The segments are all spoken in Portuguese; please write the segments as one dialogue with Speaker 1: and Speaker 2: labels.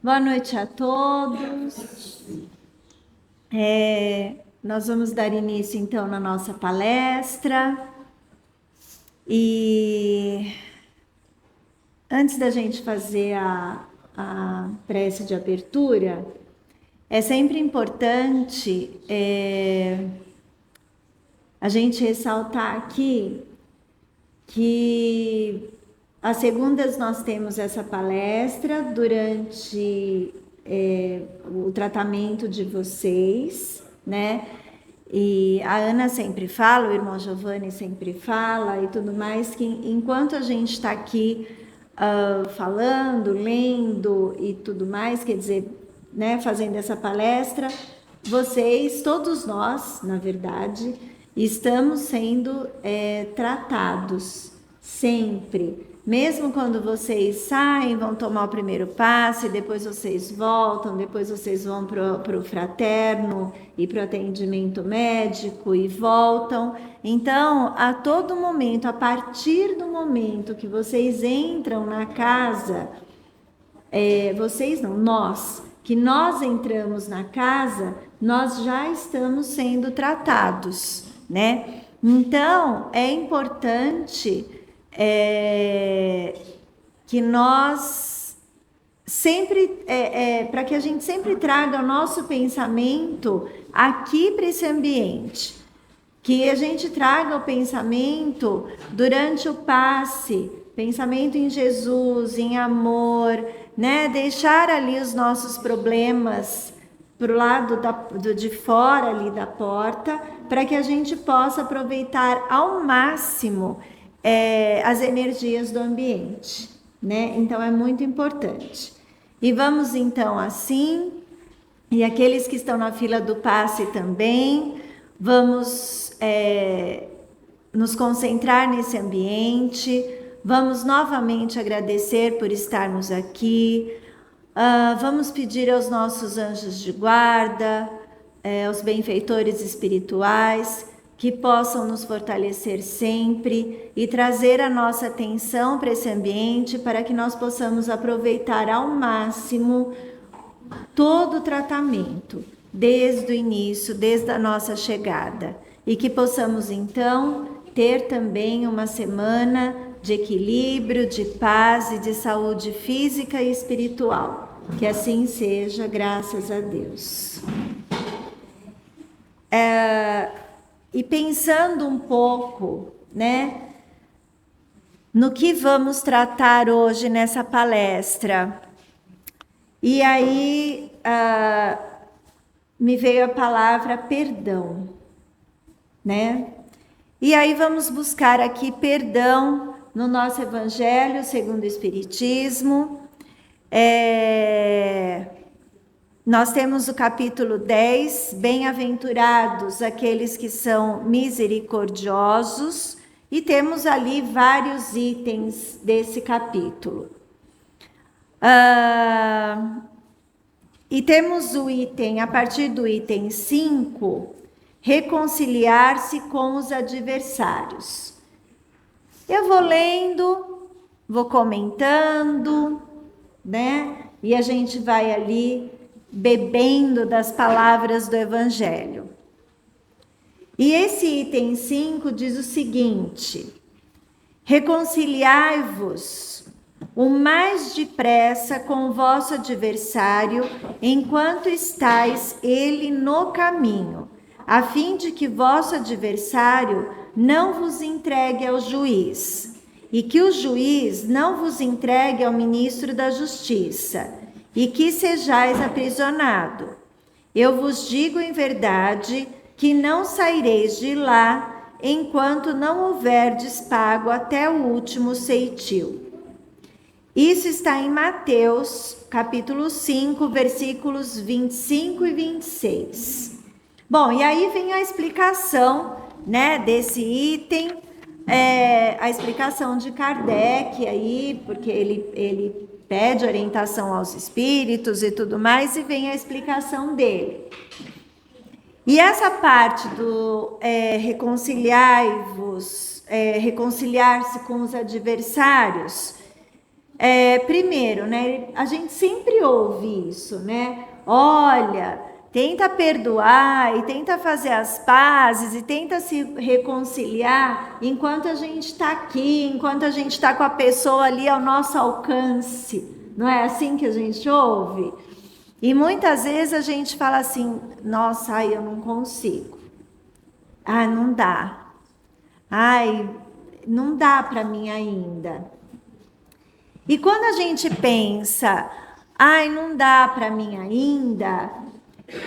Speaker 1: Boa noite a todos. Nós vamos dar início então na nossa palestra. E antes da gente fazer a prece de abertura, é sempre importante a gente ressaltar aqui que às segundas nós temos essa palestra durante o tratamento de vocês, né? E a Ana sempre fala, o irmão Giovanni sempre fala e tudo mais, que enquanto a gente está aqui falando, lendo e tudo mais, quer dizer, né, fazendo essa palestra, vocês, todos nós, na verdade, estamos sendo tratados sempre. Mesmo quando vocês saem, vão tomar o primeiro passo, e depois vocês voltam, depois vocês vão para o fraterno e para o atendimento médico e voltam. Então, a todo momento, a partir do momento que vocês entram na casa, vocês não, nós, que nós entramos na casa, nós já estamos sendo tratados, né? Então, é importante que nós sempre, para que a gente sempre traga o nosso pensamento aqui para esse ambiente, que a gente traga o pensamento durante o passe, pensamento em Jesus, em amor, né? Deixar ali os nossos problemas para o lado de fora ali da porta, para que a gente possa aproveitar ao máximo as energias do ambiente, né? Então é muito importante. E vamos então assim, e aqueles que estão na fila do passe também, vamos nos concentrar nesse ambiente, vamos novamente agradecer por estarmos aqui, vamos pedir aos nossos anjos de guarda, aos benfeitores espirituais, que possam nos fortalecer sempre e trazer a nossa atenção para esse ambiente, para que nós possamos aproveitar ao máximo todo o tratamento, desde o início, desde a nossa chegada, e que possamos então ter também uma semana de equilíbrio, de paz e de saúde física e espiritual. Que assim seja, graças a Deus. E pensando um pouco, né, no que vamos tratar hoje nessa palestra, e aí me veio a palavra perdão, né? E aí vamos buscar aqui perdão no nosso Evangelho segundo o Espiritismo. Nós temos o capítulo 10, bem-aventurados aqueles que são misericordiosos, e temos ali vários itens desse capítulo. E temos o item, a partir do item 5, reconciliar-se com os adversários. Eu vou lendo, vou comentando, né? E a gente vai ali bebendo das palavras do Evangelho. E esse item 5 diz o seguinte: reconciliai-vos o mais depressa com o vosso adversário, enquanto estáis ele no caminho, a fim de que vosso adversário não vos entregue ao juiz, e que o juiz não vos entregue ao ministro da justiça, e que sejais aprisionado. Eu vos digo em verdade que não saireis de lá enquanto não houverdes pago até o último ceitil. Isso está em Mateus, capítulo 5, versículos 25 e 26. Bom, e aí vem a explicação, né, desse item, a explicação de Kardec aí, porque ele pede orientação aos espíritos e tudo mais, e vem a explicação dele. E essa parte do reconciliar-se com os adversários, primeiro, né? A gente sempre ouve isso, né? Olha, tenta perdoar e tenta fazer as pazes e tenta se reconciliar enquanto a gente está aqui, enquanto a gente está com a pessoa ali ao nosso alcance. Não é assim que a gente ouve? E muitas vezes a gente fala assim: nossa, ai, eu não consigo. Ah, não dá. Ai, não dá para mim ainda. E quando a gente pensa, ai, não dá para mim ainda,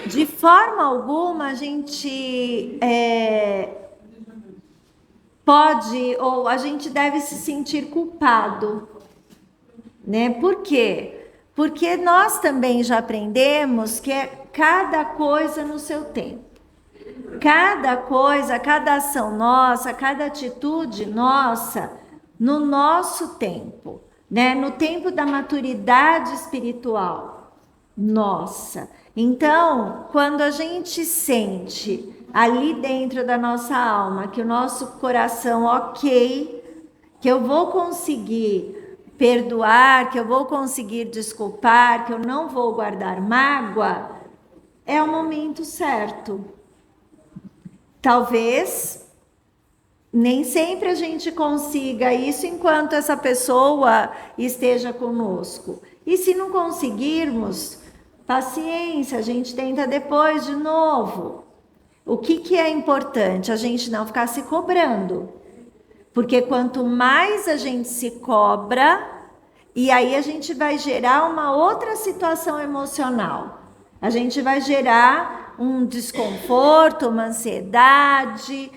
Speaker 1: de forma alguma a gente pode ou a gente deve se sentir culpado, né? Por quê? Porque nós também já aprendemos que é cada coisa no seu tempo. Cada coisa, cada ação nossa, cada atitude nossa, no nosso tempo, né? No tempo da maturidade espiritual nossa. Então, quando a gente sente ali dentro da nossa alma que o nosso coração, ok, que eu vou conseguir perdoar, que eu vou conseguir desculpar, que eu não vou guardar mágoa, é o momento certo. Talvez nem sempre a gente consiga isso enquanto essa pessoa esteja conosco. E se não conseguirmos, paciência, a gente tenta depois de novo. O que é importante? A gente não ficar se cobrando. Porque quanto mais a gente se cobra, e aí a gente vai gerar uma outra situação emocional. A gente vai gerar um desconforto, uma ansiedade,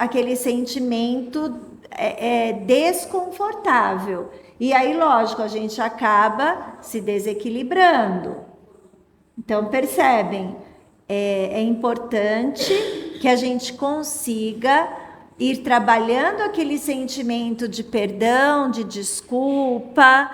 Speaker 1: aquele sentimento desconfortável. E aí, lógico, a gente acaba se desequilibrando. Então, percebem? É importante que a gente consiga ir trabalhando aquele sentimento de perdão, de desculpa,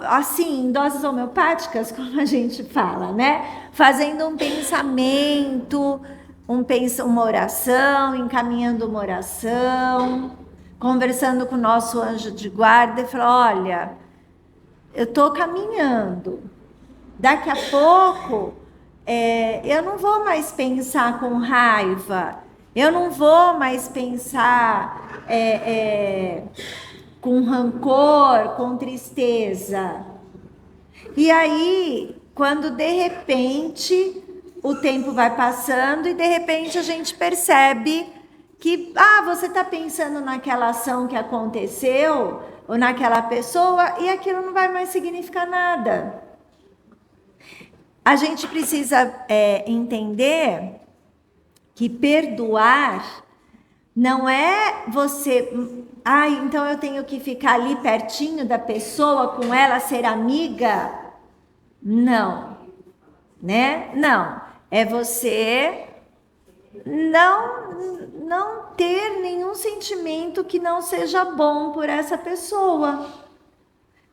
Speaker 1: assim, em doses homeopáticas, como a gente fala, né? Fazendo um pensamento, uma oração, encaminhando uma oração, conversando com o nosso anjo de guarda e falar: olha, eu estou caminhando, daqui a pouco eu não vou mais pensar com raiva, eu não vou mais pensar com rancor, com tristeza. E aí, quando de repente o tempo vai passando e de repente a gente percebe que você está pensando naquela ação que aconteceu ou naquela pessoa e aquilo não vai mais significar nada. A gente precisa entender que perdoar não é você... então eu tenho que ficar ali pertinho da pessoa, com ela, ser amiga? Não, né? Não. É você não ter nenhum sentimento que não seja bom por essa pessoa.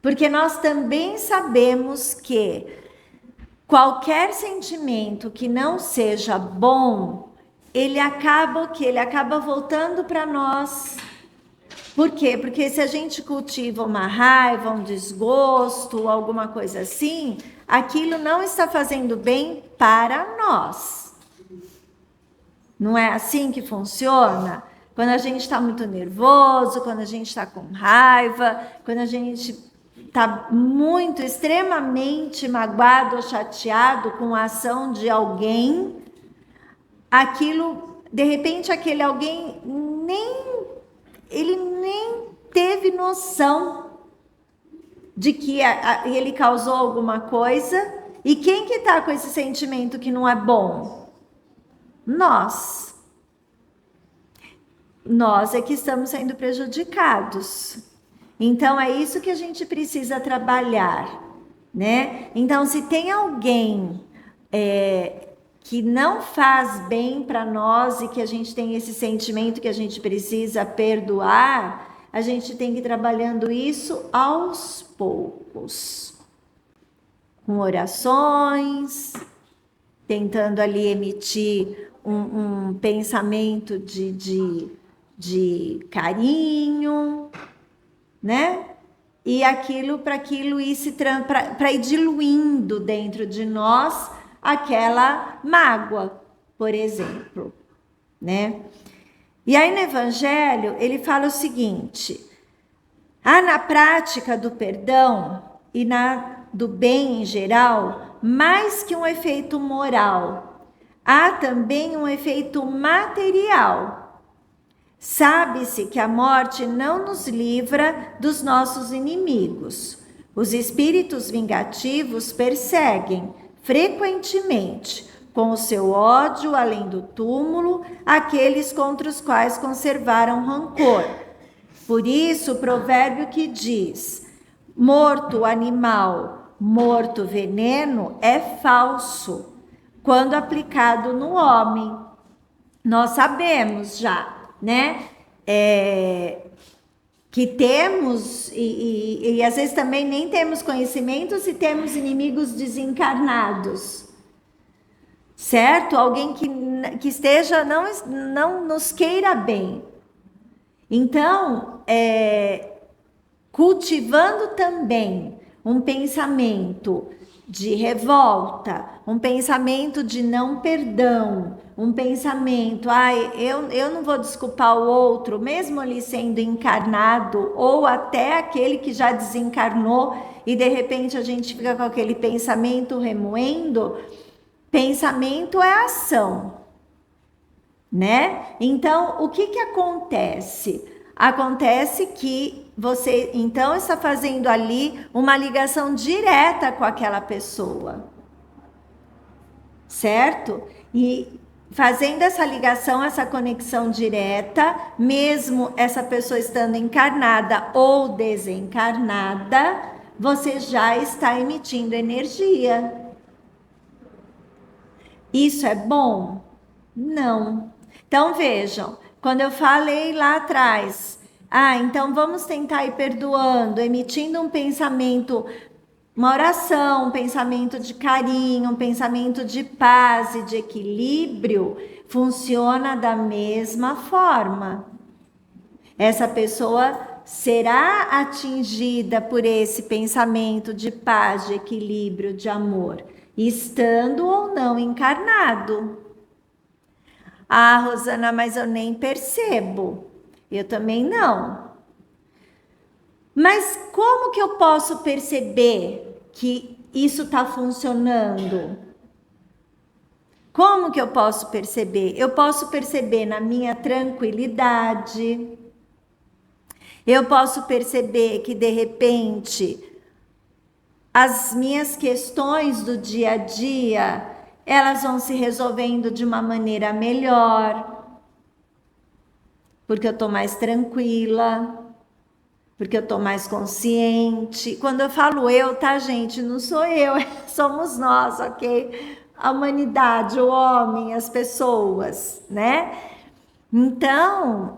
Speaker 1: Porque nós também sabemos que qualquer sentimento que não seja bom, ele acaba voltando para nós. Por quê? Porque se a gente cultiva uma raiva, um desgosto, alguma coisa assim, aquilo não está fazendo bem para nós. Não é assim que funciona? Quando a gente está muito nervoso, quando a gente está com raiva, quando a gente está muito, extremamente magoado ou chateado com a ação de alguém, aquilo, de repente, aquele alguém ele nem teve noção de que ele causou alguma coisa. E quem que está com esse sentimento que não é bom? Nós. Nós é que estamos sendo prejudicados. Então, é isso que a gente precisa trabalhar, né? Então, se tem alguém que não faz bem para nós e que a gente tem esse sentimento que a gente precisa perdoar, a gente tem que ir trabalhando isso aos poucos, com orações, tentando ali emitir um pensamento de carinho, né? E para aquilo ir para ir diluindo dentro de nós aquela mágoa, por exemplo, né? E aí no Evangelho ele fala o seguinte: há na prática do perdão e do bem em geral mais que um efeito moral, há também um efeito material. Sabe-se que a morte não nos livra dos nossos inimigos. Os espíritos vingativos perseguem frequentemente, com o seu ódio além do túmulo, aqueles contra os quais conservaram rancor. Por isso, o provérbio que diz: morto animal, morto veneno, é falso, quando aplicado no homem. Nós sabemos já, né? Que temos, e às vezes também nem temos conhecimento se temos inimigos desencarnados, certo? Alguém que esteja, não nos queira bem. Então, cultivando também um pensamento de revolta, um pensamento de não perdão, um pensamento, eu não vou desculpar o outro, mesmo ele sendo encarnado, ou até aquele que já desencarnou, e de repente a gente fica com aquele pensamento remoendo. Pensamento é ação, né? Então, o que acontece? Acontece que você, então, está fazendo ali uma ligação direta com aquela pessoa, certo? E fazendo essa ligação, essa conexão direta, mesmo essa pessoa estando encarnada ou desencarnada, você já está emitindo energia. Isso é bom? Não. Então, vejam, quando eu falei lá atrás, então vamos tentar ir perdoando, emitindo um pensamento, uma oração, um pensamento de carinho, um pensamento de paz e de equilíbrio, funciona da mesma forma. Essa pessoa será atingida por esse pensamento de paz, de equilíbrio, de amor, estando ou não encarnado. Rosana, mas eu nem percebo. Eu também não. Mas como que eu posso perceber que isso está funcionando? Como que eu posso perceber? Eu posso perceber na minha tranquilidade. Eu posso perceber que, de repente, as minhas questões do dia a dia, elas vão se resolvendo de uma maneira melhor, porque eu estou mais tranquila, porque eu estou mais consciente. Quando eu falo eu, tá, gente? Não sou eu, somos nós, ok? A humanidade, o homem, as pessoas, né? Então,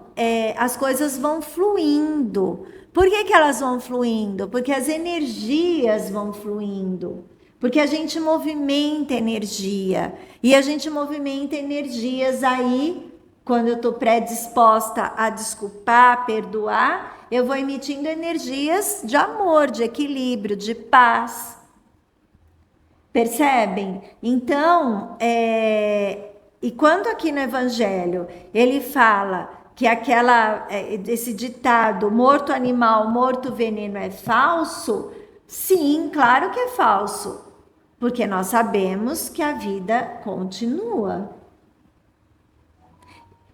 Speaker 1: as coisas vão fluindo. Por que elas vão fluindo? Porque as energias vão fluindo. Porque a gente movimenta energia. E a gente movimenta energias aí, quando eu estou predisposta a desculpar, a perdoar, eu vou emitindo energias de amor, de equilíbrio, de paz. Percebem? Então, e quando aqui no Evangelho ele fala que esse ditado, morto animal, morto veneno, é falso, sim, claro que é falso, porque nós sabemos que a vida continua.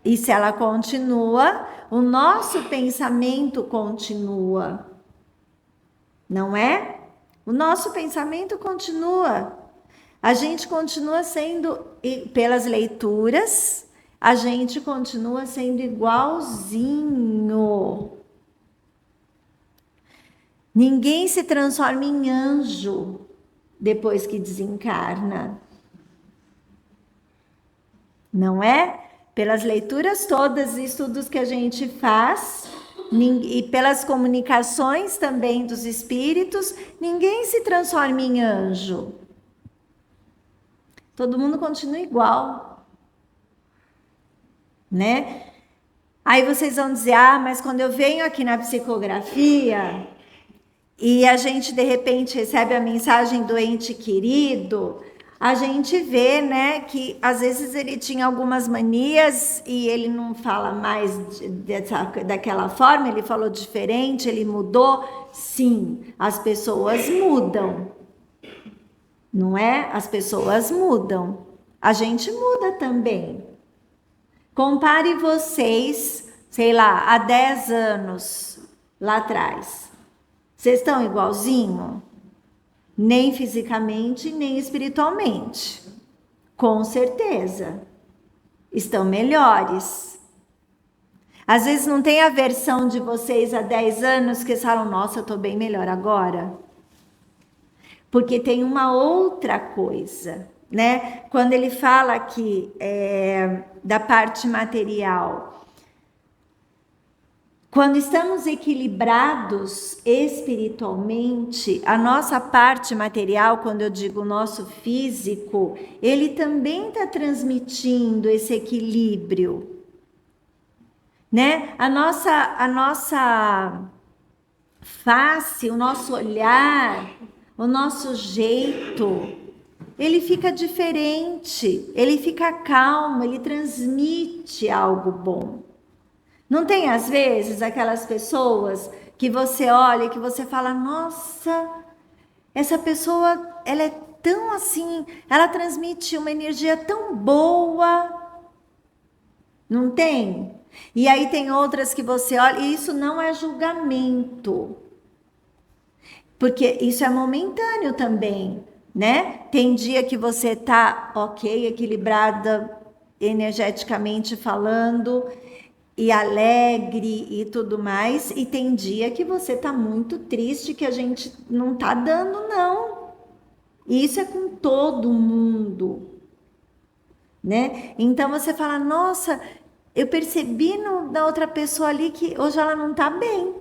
Speaker 1: E se ela continua, o nosso pensamento continua, não é? O nosso pensamento continua. A gente continua sendo, pelas leituras, a gente continua sendo igualzinho. Ninguém se transforma em anjo depois que desencarna. Não é? Pelas leituras todas, estudos que a gente faz, e pelas comunicações também dos espíritos, ninguém se transforma em anjo. Todo mundo continua igual, né? Aí vocês vão dizer, ah, mas quando eu venho aqui na psicografia e a gente de repente recebe a mensagem do ente querido, a gente vê, né, que às vezes ele tinha algumas manias e ele não fala mais daquela forma, ele falou diferente, ele mudou. Sim, as pessoas mudam, não é? As pessoas mudam, a gente muda também. Compare vocês, sei lá, há 10 anos lá atrás. Vocês estão igualzinho? Nem fisicamente, nem espiritualmente. Com certeza. Estão melhores. Às vezes não tem a versão de vocês há 10 anos que falam, nossa, eu estou bem melhor agora. Porque tem uma outra coisa, né? Quando ele fala aqui da parte material, quando estamos equilibrados espiritualmente, a nossa parte material, quando eu digo nosso físico, ele também está transmitindo esse equilíbrio, né? A nossa face, o nosso olhar, o nosso jeito, ele fica diferente, ele fica calmo, ele transmite algo bom. Não tem, às vezes, aquelas pessoas que você olha e que você fala, nossa, essa pessoa, ela é tão assim, ela transmite uma energia tão boa. Não tem? E aí tem outras que você olha, e isso não é julgamento. Porque isso é momentâneo também, né? Tem dia que você tá ok, equilibrada energeticamente falando, e alegre e tudo mais, e tem dia que você tá muito triste, que a gente não tá dando, não. E isso é com todo mundo, né? Então você fala, nossa, eu percebi na outra pessoa ali que hoje ela não tá bem.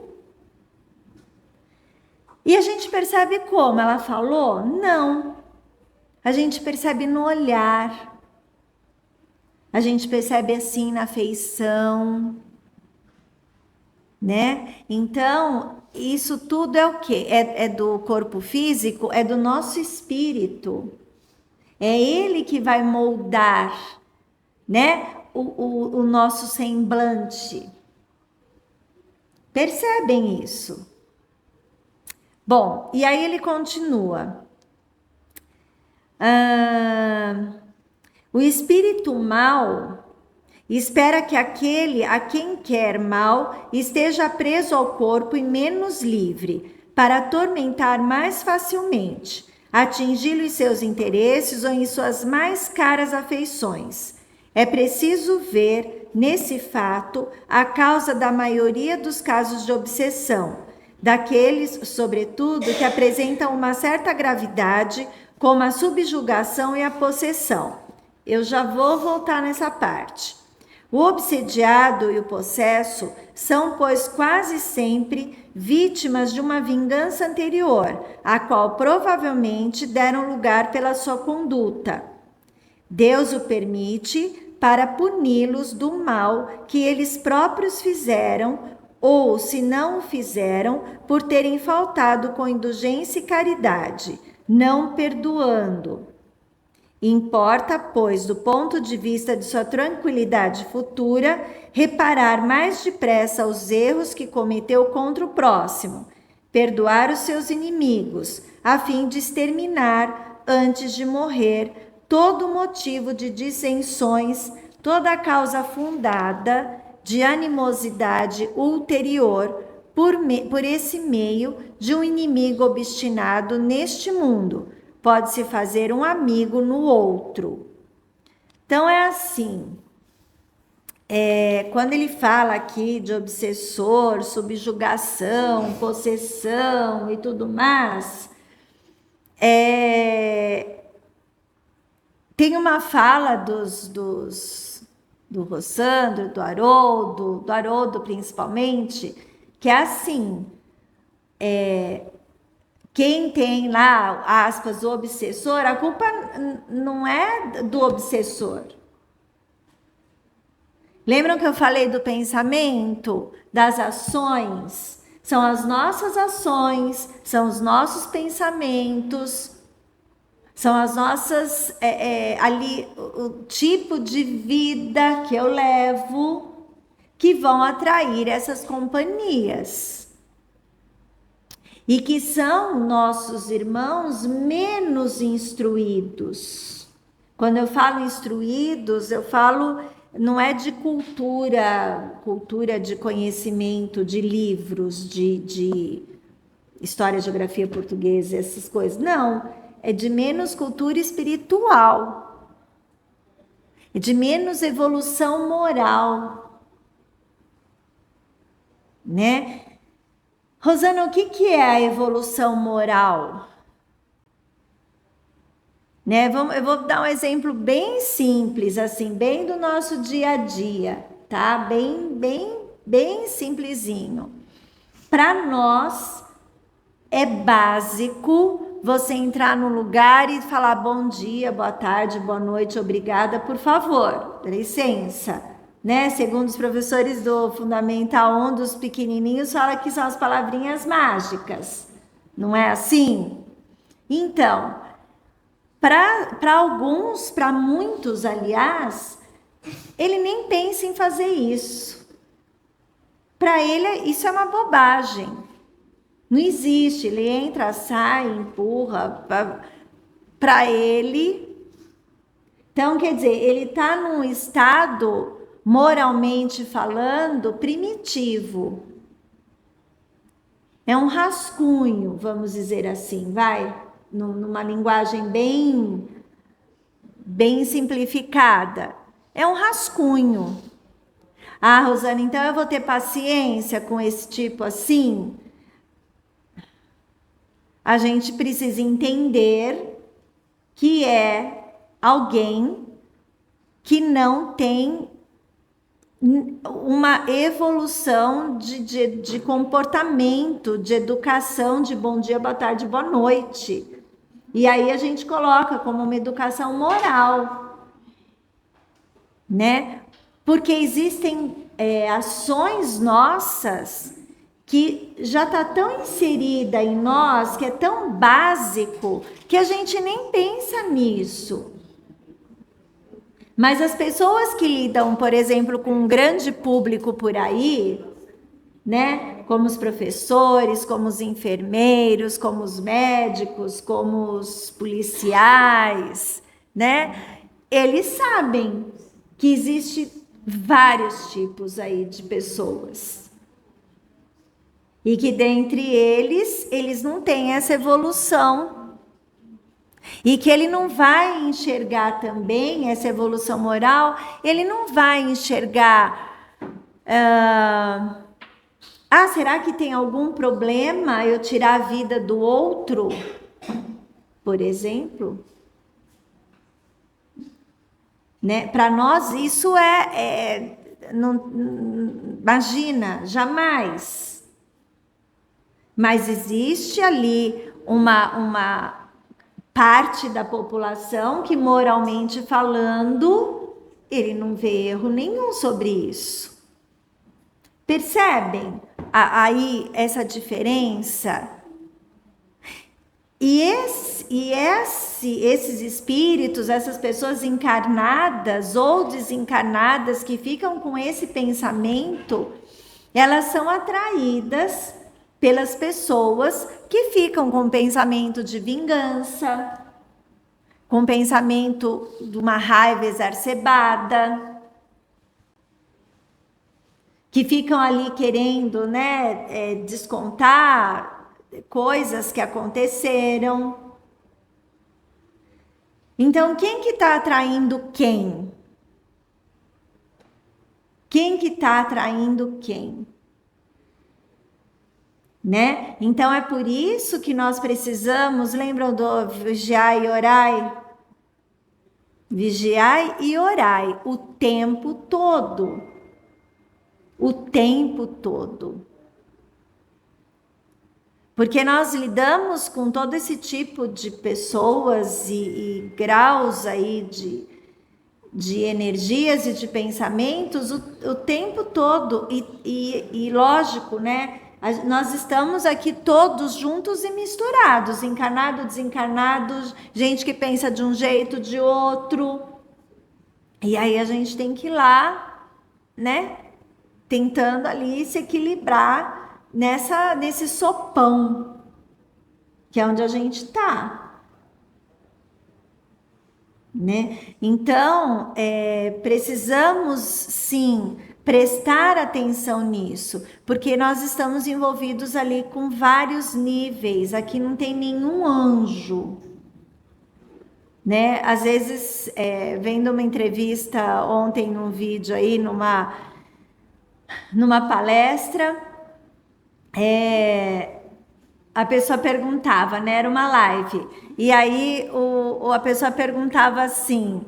Speaker 1: E a gente percebe como? Ela falou? Não. A gente percebe no olhar. A gente percebe assim na feição, né? Então, isso tudo é o quê? É do corpo físico, é do nosso espírito. É ele que vai moldar, né? O nosso semblante. Percebem isso? Bom, e aí ele continua. O espírito mal espera que aquele a quem quer mal esteja preso ao corpo e menos livre, para atormentar mais facilmente, atingi-lo em seus interesses ou em suas mais caras afeições. É preciso ver, nesse fato, a causa da maioria dos casos de obsessão, daqueles, sobretudo, que apresentam uma certa gravidade, como a subjugação e a possessão. Eu já vou voltar nessa parte. O obsediado e o possesso são, pois, quase sempre vítimas de uma vingança anterior, a qual provavelmente deram lugar pela sua conduta. Deus o permite para puni-los do mal que eles próprios fizeram, ou, se não o fizeram, por terem faltado com indulgência e caridade, não perdoando. Importa, pois, do ponto de vista de sua tranquilidade futura, reparar mais depressa os erros que cometeu contra o próximo, perdoar os seus inimigos, a fim de exterminar, antes de morrer, todo motivo de dissensões, toda causa fundada de animosidade ulterior por esse meio de um inimigo obstinado neste mundo. Pode-se fazer um amigo no outro. Então é assim, quando ele fala aqui de obsessor, subjugação, possessão e tudo mais, tem uma fala do Rossandro, do Haroldo principalmente, que é assim, quem tem lá, aspas, o obsessor, a culpa não é do obsessor. Lembram que eu falei do pensamento, das ações? São as nossas ações, são os nossos pensamentos, são as nossas, ali, o tipo de vida que eu levo, que vão atrair essas companhias. E que são nossos irmãos menos instruídos. Quando eu falo instruídos, eu falo, não é de cultura de conhecimento, de livros, de história, geografia portuguesa, essas coisas. Não, é de menos cultura espiritual, é de menos evolução moral, né? Rosana, o que é a evolução moral? Né? Eu vou dar um exemplo bem simples, assim, bem do nosso dia a dia, tá? Bem simplesinho. Para nós é básico você entrar no lugar e falar bom dia, boa tarde, boa noite, obrigada, por favor, dá licença. Né? Segundo os professores do Fundamental 1, dos pequenininhos, fala que são as palavrinhas mágicas. Não é assim? Então, para alguns, para muitos, aliás, ele nem pensa em fazer isso. Para ele, isso é uma bobagem. Não existe. Ele entra, sai, empurra. Para ele. Então, quer dizer, ele está num estado, moralmente falando, primitivo. É um rascunho, vamos dizer assim, vai? Numa linguagem bem simplificada. É um rascunho. Ah, Rosana, então eu vou ter paciência com esse tipo assim? A gente precisa entender que é alguém que não tem uma evolução de comportamento, de educação, de bom dia, boa tarde, boa noite. E aí a gente coloca como uma educação moral, né? Porque existem ações nossas que já está tão inserida em nós, que é tão básico, que a gente nem pensa nisso. Mas as pessoas que lidam, por exemplo, com um grande público por aí, né? Como os professores, como os enfermeiros, como os médicos, como os policiais, né? Eles sabem que existe vários tipos aí de pessoas. E que dentre eles não têm essa evolução. E que ele não vai enxergar também essa evolução moral, ele não vai enxergar... será que tem algum problema eu tirar a vida do outro? Por exemplo? Né? Para nós isso não, imagina, jamais. Mas existe ali uma parte da população que, moralmente falando, ele não vê erro nenhum sobre isso. Percebem aí essa diferença? E esses espíritos, essas pessoas encarnadas ou desencarnadas que ficam com esse pensamento, elas são atraídas pelas pessoas que ficam com pensamento de vingança, com pensamento de uma raiva exacerbada, que ficam ali querendo, né, descontar coisas que aconteceram. Então, quem que está atraindo quem? Quem que está atraindo quem? Né? Então, é por isso que nós precisamos, lembram do vigiai e orai? Vigiai e orai o tempo todo. O tempo todo. Porque nós lidamos com todo esse tipo de pessoas e graus aí de energias e de pensamentos o tempo todo. E lógico, né? Nós estamos aqui todos juntos e misturados, encarnado, desencarnado, gente que pensa de um jeito, de outro. E aí a gente tem que ir lá, né? Tentando ali se equilibrar nesse sopão, que é onde a gente está. Né? Então, precisamos sim prestar atenção nisso, porque nós estamos envolvidos ali com vários níveis. Aqui não tem nenhum anjo, né? Às vezes, vendo uma entrevista ontem num vídeo aí, numa palestra, a pessoa perguntava, né? Era uma live. E aí a pessoa perguntava assim,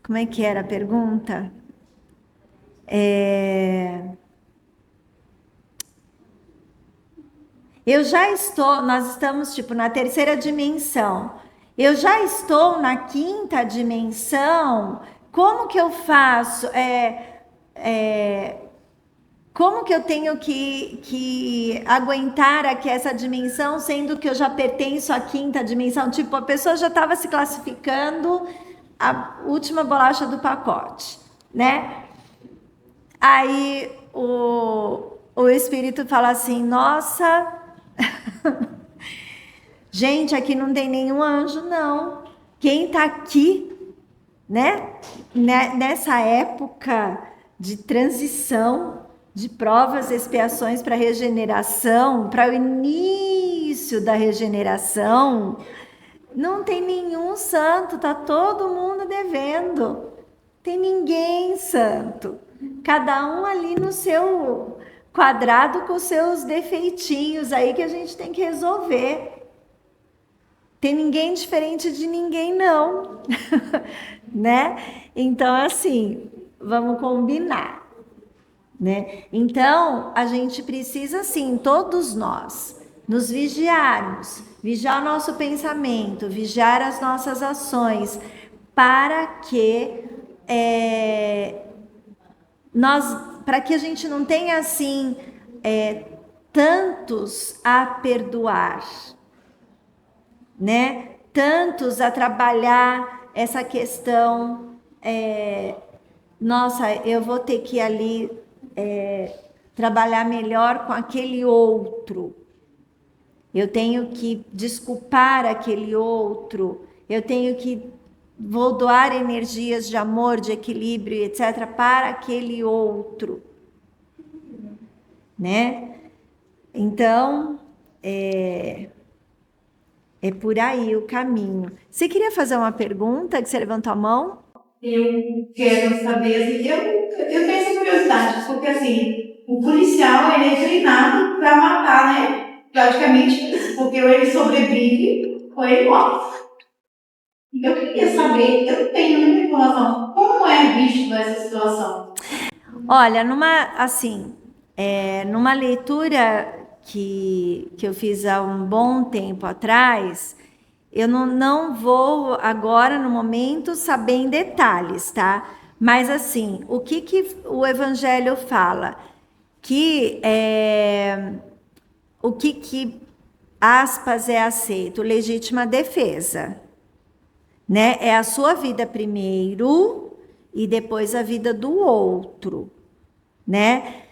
Speaker 1: como é que era a pergunta? Nós estamos tipo na terceira dimensão. Eu já estou na quinta dimensão. Como que eu faço? Como que eu tenho que aguentar aqui essa dimensão, sendo que eu já pertenço à quinta dimensão? Tipo, a pessoa já estava se classificando a última bolacha do pacote, né? Aí o espírito fala assim, nossa, gente, aqui não tem nenhum anjo, não. Quem está aqui, né? Nessa época de transição, de provas e expiações para regeneração, para o início da regeneração, não tem nenhum santo, tá todo mundo devendo. Tem ninguém santo. Cada um ali no seu quadrado com seus defeitinhos aí que a gente tem que resolver. Tem ninguém diferente de ninguém, não. Né? Então, assim, vamos combinar. Né? Então, a gente precisa, sim, todos nós, nos vigiarmos, vigiar o nosso pensamento, vigiar as nossas ações, para que para que a gente não tenha, assim, tantos a perdoar, né? Tantos a trabalhar essa questão, nossa, eu vou ter que ir ali trabalhar melhor com aquele outro, eu tenho que desculpar aquele outro, vou doar energias de amor, de equilíbrio, etc., para aquele outro, né? Então, é por aí o caminho. Você queria fazer uma pergunta, que você levantou a mão?
Speaker 2: Eu quero saber, assim, eu tenho essa curiosidade, porque assim, o policial ele é treinado para matar, né? Praticamente isso, porque ou ele sobrevive ou ele morre. Eu queria saber, eu não tenho muita informação, como é visto essa situação?
Speaker 1: Olha, numa leitura que eu fiz há um bom tempo atrás, eu não vou agora, no momento, saber em detalhes, tá? Mas, assim, o que o Evangelho fala? O que aspas é aceito? Legítima defesa, né? É a sua vida primeiro e depois a vida do outro, né?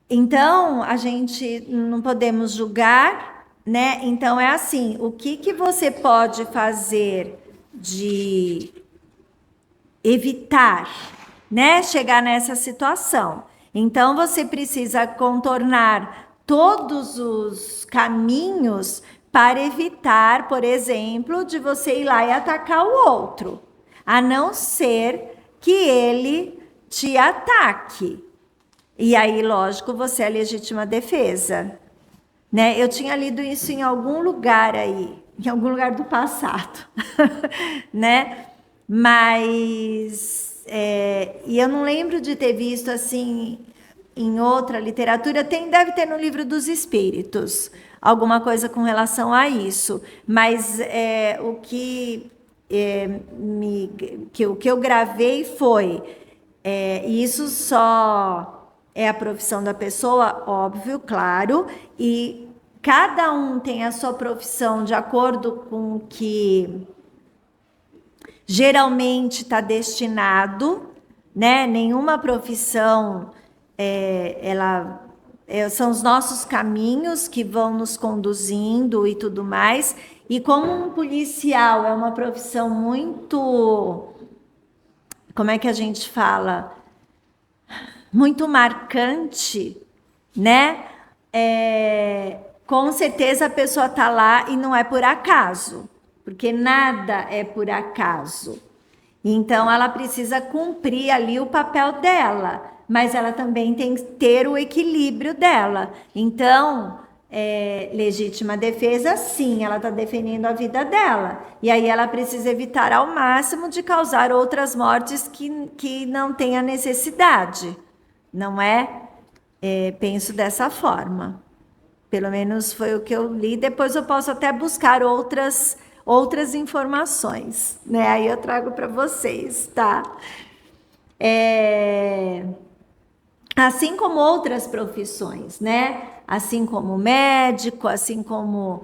Speaker 1: Então, a gente não podemos julgar, né? Então, é assim, o que você pode fazer de evitar, né? Chegar nessa situação. Então, você precisa contornar todos os caminhos para evitar, por exemplo, de você ir lá e atacar o outro, a não ser que ele te ataque. E aí, lógico, você é a legítima defesa, né? Eu tinha lido isso em algum lugar aí, em algum lugar do passado, né? Mas, e eu não lembro de ter visto assim em outra literatura, deve ter no Livro dos Espíritos, alguma coisa com relação a isso, mas o que o que eu gravei foi, isso só é a profissão da pessoa, óbvio, claro, e cada um tem a sua profissão de acordo com o que geralmente está destinado, né? Nenhuma profissão, são os nossos caminhos que vão nos conduzindo e tudo mais. E como um policial é uma profissão muito, como é que a gente fala? Muito marcante, né? Com certeza a pessoa está lá e não é por acaso, porque nada é por acaso. Então ela precisa cumprir ali o papel dela, mas ela também tem que ter o equilíbrio dela. Então, legítima defesa, sim, ela está defendendo a vida dela. E aí ela precisa evitar ao máximo de causar outras mortes que não tenha necessidade. Não é? Penso dessa forma. Pelo menos foi o que eu li. Depois eu posso até buscar outras informações, né? Aí eu trago para vocês, tá? Assim como outras profissões, né? Assim como o médico, assim como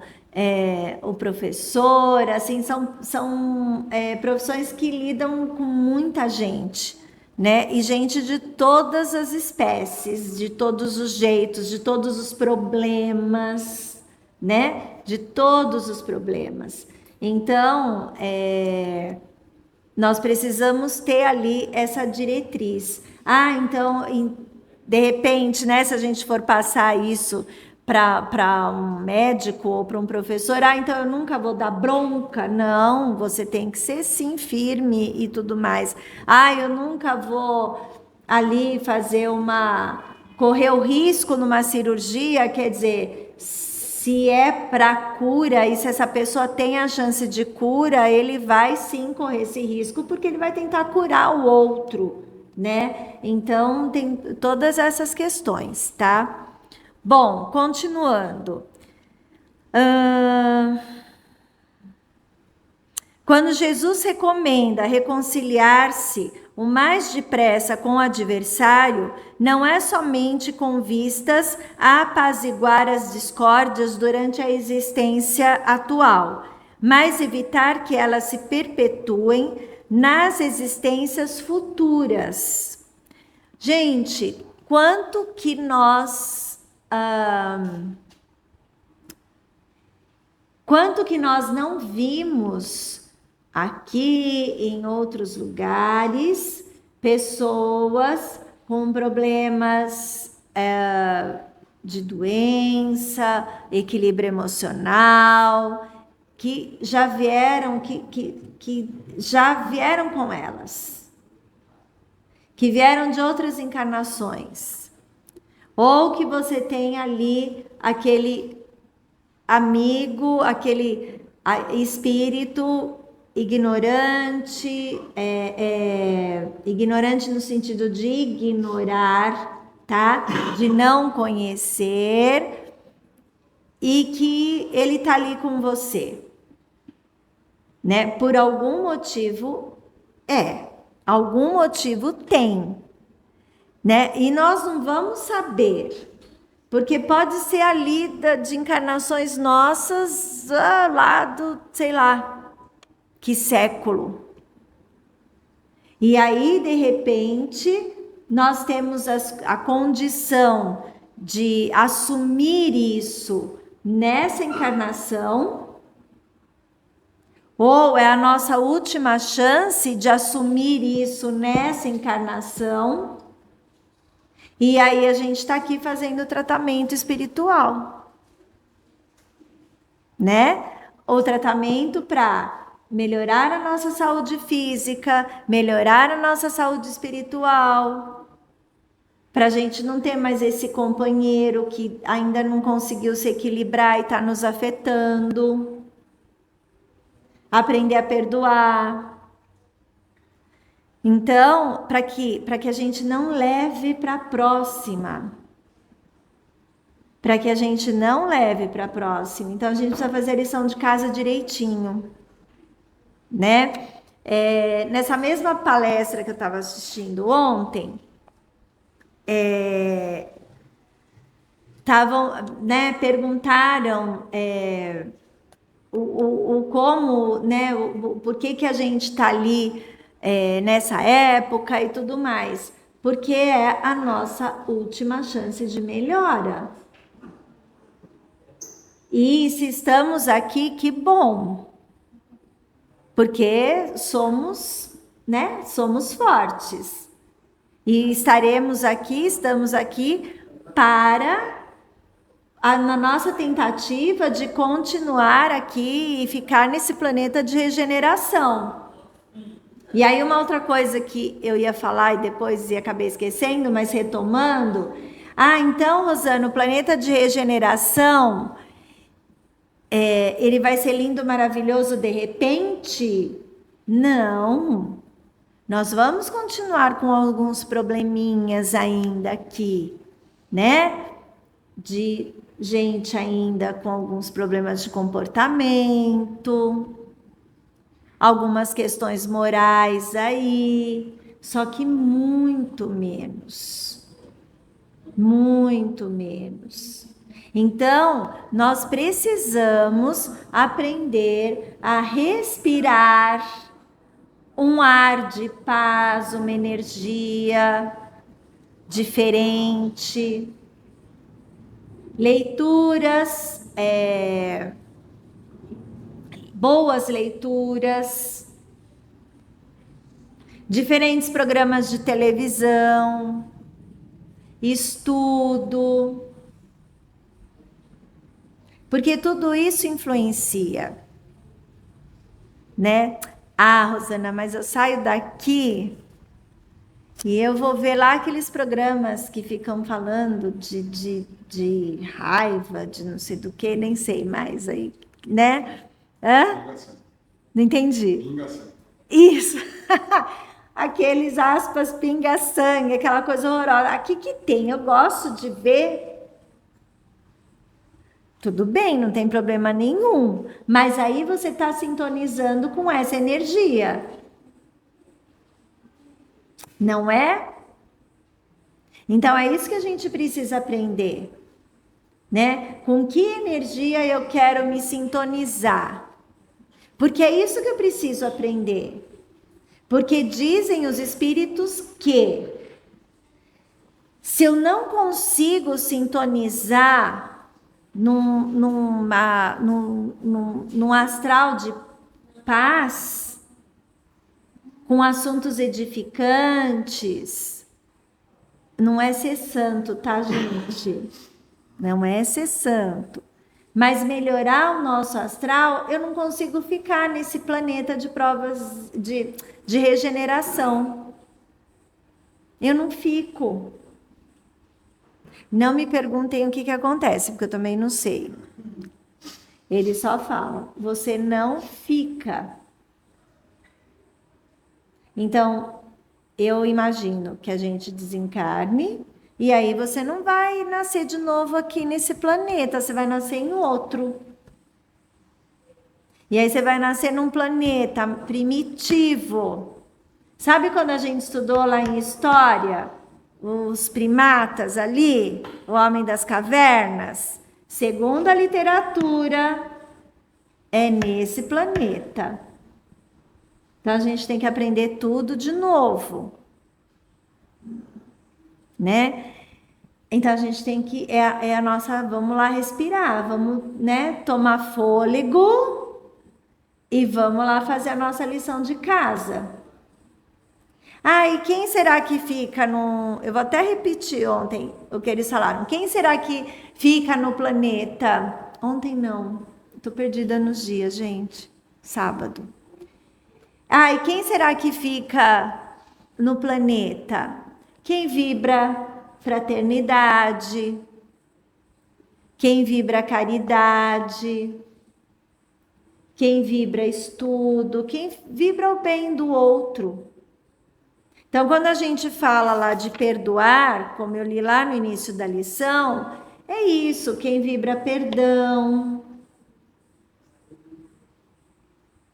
Speaker 1: o professor, assim, são profissões que lidam com muita gente, né? E gente de todas as espécies, de todos os jeitos, de todos os problemas, né? De todos os problemas. Então, nós precisamos ter ali essa diretriz. Então, de repente, né, se a gente for passar isso para um médico ou para um professor, então eu nunca vou dar bronca. Não, você tem que ser sim firme e tudo mais. Eu nunca vou ali correr o risco numa cirurgia, quer dizer, se é para cura e se essa pessoa tem a chance de cura, ele vai sim correr esse risco, porque ele vai tentar curar o outro, né? Então, tem todas essas questões, tá? Bom, continuando. Quando Jesus recomenda reconciliar-se o mais depressa com o adversário, não é somente com vistas a apaziguar as discórdias durante a existência atual, mas evitar que elas se perpetuem nas existências futuras. Gente, quanto que nós não vimos aqui em outros lugares pessoas com problemas de doença, equilíbrio emocional, que já vieram, que já vieram com elas, que vieram de outras encarnações, ou que você tem ali aquele amigo, aquele espírito ignorante, ignorante no sentido de ignorar, tá? De não conhecer, e que ele tá ali com você, né? Por algum motivo, algum motivo tem, né? E nós não vamos saber, porque pode ser ali de encarnações nossas, lá do, sei lá, que século. E aí, de repente, nós temos a condição de assumir isso nessa encarnação, ou é a nossa última chance de assumir isso nessa encarnação, e aí a gente está aqui fazendo tratamento espiritual, né? O tratamento para melhorar a nossa saúde física, melhorar a nossa saúde espiritual, para a gente não ter mais esse companheiro que ainda não conseguiu se equilibrar e está nos afetando. Aprender a perdoar. Então, para que a gente não leve para a próxima. Para que a gente não leve para a próxima. Então, a gente precisa fazer a lição de casa direitinho. né? Nessa mesma palestra que eu estava assistindo ontem, né, perguntaram o como, né, por que a gente está ali nessa época e tudo mais, porque é a nossa última chance de melhora. E se estamos aqui, que bom, porque somos, né, somos fortes. E estamos aqui para na nossa tentativa de continuar aqui e ficar nesse planeta de regeneração. E aí uma outra coisa que eu ia falar e depois acabei esquecendo, mas retomando. Então, Rosana, o planeta de regeneração, ele vai ser lindo, maravilhoso de repente? Não. Nós vamos continuar com alguns probleminhas ainda aqui, né? De gente ainda com alguns problemas de comportamento, algumas questões morais aí, só que muito menos. Muito menos. Então, nós precisamos aprender a respirar um ar de paz, uma energia diferente. Leituras, boas leituras, diferentes programas de televisão, estudo, porque tudo isso influencia, né? Rosana, mas eu saio daqui e eu vou ver lá aqueles programas que ficam falando de raiva, de não sei do que, nem sei mais aí, né? Não entendi. Isso. Aqueles aspas pinga-sangue, aquela coisa horrorosa. Aqui que tem, eu gosto de ver. Tudo bem, não tem problema nenhum. Mas aí você está sintonizando com essa energia. Não é? Então é isso que a gente precisa aprender, né? Com que energia eu quero me sintonizar? Porque é isso que eu preciso aprender. Porque dizem os espíritos que se eu não consigo sintonizar num astral de paz, com assuntos edificantes, não é ser santo, tá, gente? Não é ser santo. Mas melhorar o nosso astral, eu não consigo ficar nesse planeta de provas de regeneração. Eu não fico. Não me perguntem o que acontece, porque eu também não sei. Ele só fala, você não fica. Então, eu imagino que a gente desencarne, e aí você não vai nascer de novo aqui nesse planeta, você vai nascer em outro. E aí você vai nascer num planeta primitivo. Sabe quando a gente estudou lá em história, os primatas ali, o homem das cavernas? Segundo a literatura, é nesse planeta. Então a gente tem que aprender tudo de novo, né? Então a gente tem que a nossa, vamos lá respirar, vamos, né, tomar fôlego e vamos lá fazer a nossa lição de casa. E quem será que fica no... Eu vou até repetir ontem o que eles falaram. Quem será que fica no planeta? Ontem não. Estou perdida nos dias, gente. Sábado. E quem será que fica no planeta? Quem vibra fraternidade? Quem vibra caridade? Quem vibra estudo? Quem vibra o bem do outro? Então, quando a gente fala lá de perdoar, como eu li lá no início da lição, é isso, quem vibra perdão.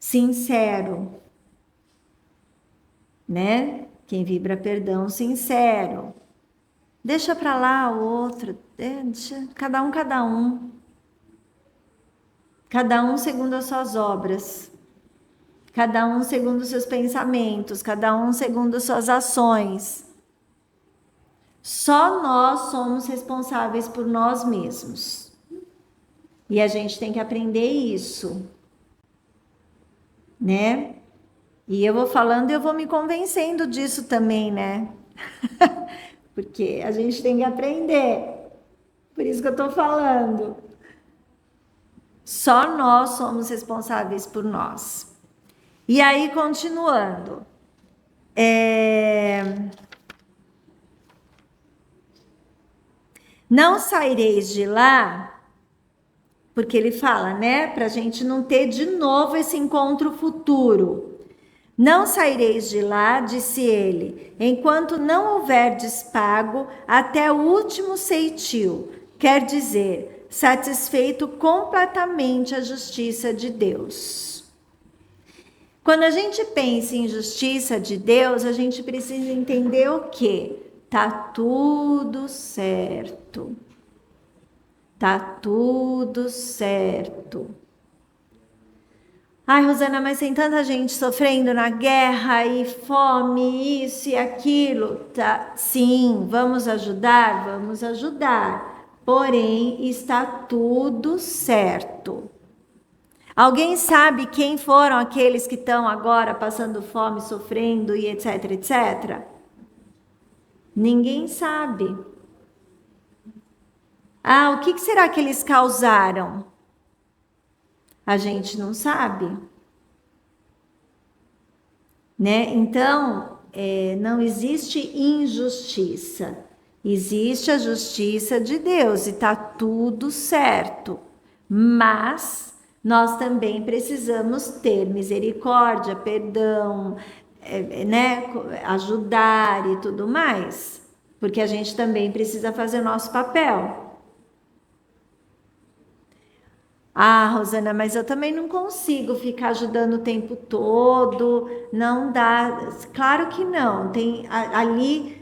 Speaker 1: sincero, né? Quem vibra perdão sincero. Deixa para lá o outro, deixa, cada um. Cada um segundo as suas obras. Cada um segundo os seus pensamentos, cada um segundo as suas ações. Só nós somos responsáveis por nós mesmos. E a gente tem que aprender isso, né? E eu vou falando e eu vou me convencendo disso também, né? Porque a gente tem que aprender. Por isso que eu tô falando. Só nós somos responsáveis por nós. E aí, continuando. Não saireis de lá, porque ele fala, né? Para a gente não ter de novo esse encontro futuro. Não saireis de lá, disse ele, enquanto não houverdes pago até o último ceitil, quer dizer, satisfeito completamente a justiça de Deus. Quando a gente pensa em justiça de Deus, a gente precisa entender o quê? Tá tudo certo. Tá tudo certo. Ai, Rosana, mas tem tanta gente sofrendo na guerra e fome, isso e aquilo. Tá, sim, vamos ajudar? Vamos ajudar. Porém, está tudo certo. Alguém sabe quem foram aqueles que estão agora passando fome, sofrendo e etc, etc? Ninguém sabe. Ah, o que será que eles causaram? A gente não sabe. Né? Então, não existe injustiça. Existe a justiça de Deus e está tudo certo. Mas nós também precisamos ter misericórdia, perdão, né? Ajudar e tudo mais. Porque a gente também precisa fazer o nosso papel. Ah, Rosana, mas eu também não consigo ficar ajudando o tempo todo, não dá. Claro que não, tem ali,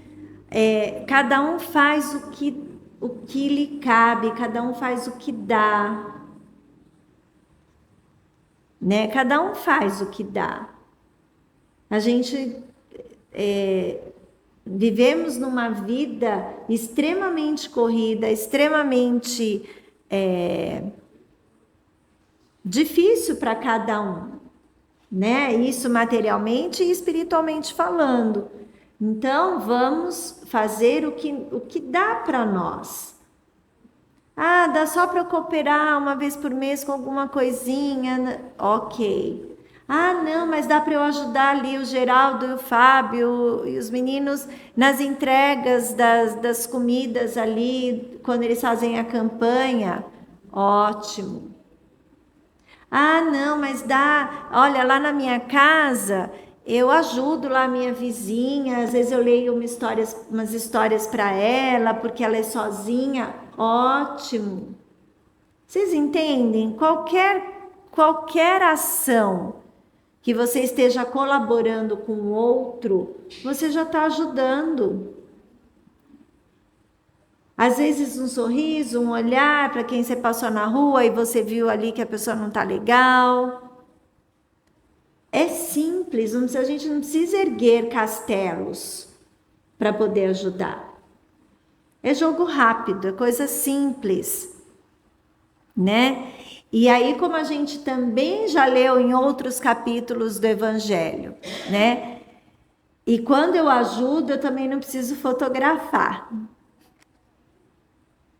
Speaker 1: cada um faz o que lhe cabe, cada um faz o que dá, né? Cada um faz o que dá. A gente vivemos numa vida extremamente corrida, extremamente difícil para cada um, né? Isso materialmente e espiritualmente falando. Então, vamos fazer o que dá para nós. Ah, dá só para cooperar uma vez por mês com alguma coisinha? Ok. Ah, não, mas dá para eu ajudar ali o Geraldo e o Fábio e os meninos nas entregas das comidas ali, quando eles fazem a campanha? Ótimo. Ah, não, mas dá. Olha, lá na minha casa, eu ajudo lá a minha vizinha. Às vezes eu leio umas histórias para ela, porque ela é sozinha. Ótimo. Vocês entendem? Qualquer ação que você esteja colaborando com o outro, você já está ajudando. Às vezes um sorriso, um olhar para quem você passou na rua e você viu ali que a pessoa não está legal. É simples, a gente não precisa erguer castelos para poder ajudar. É jogo rápido, é coisa simples, né? E aí, como a gente também já leu em outros capítulos do Evangelho, né? E quando eu ajudo, eu também não preciso fotografar.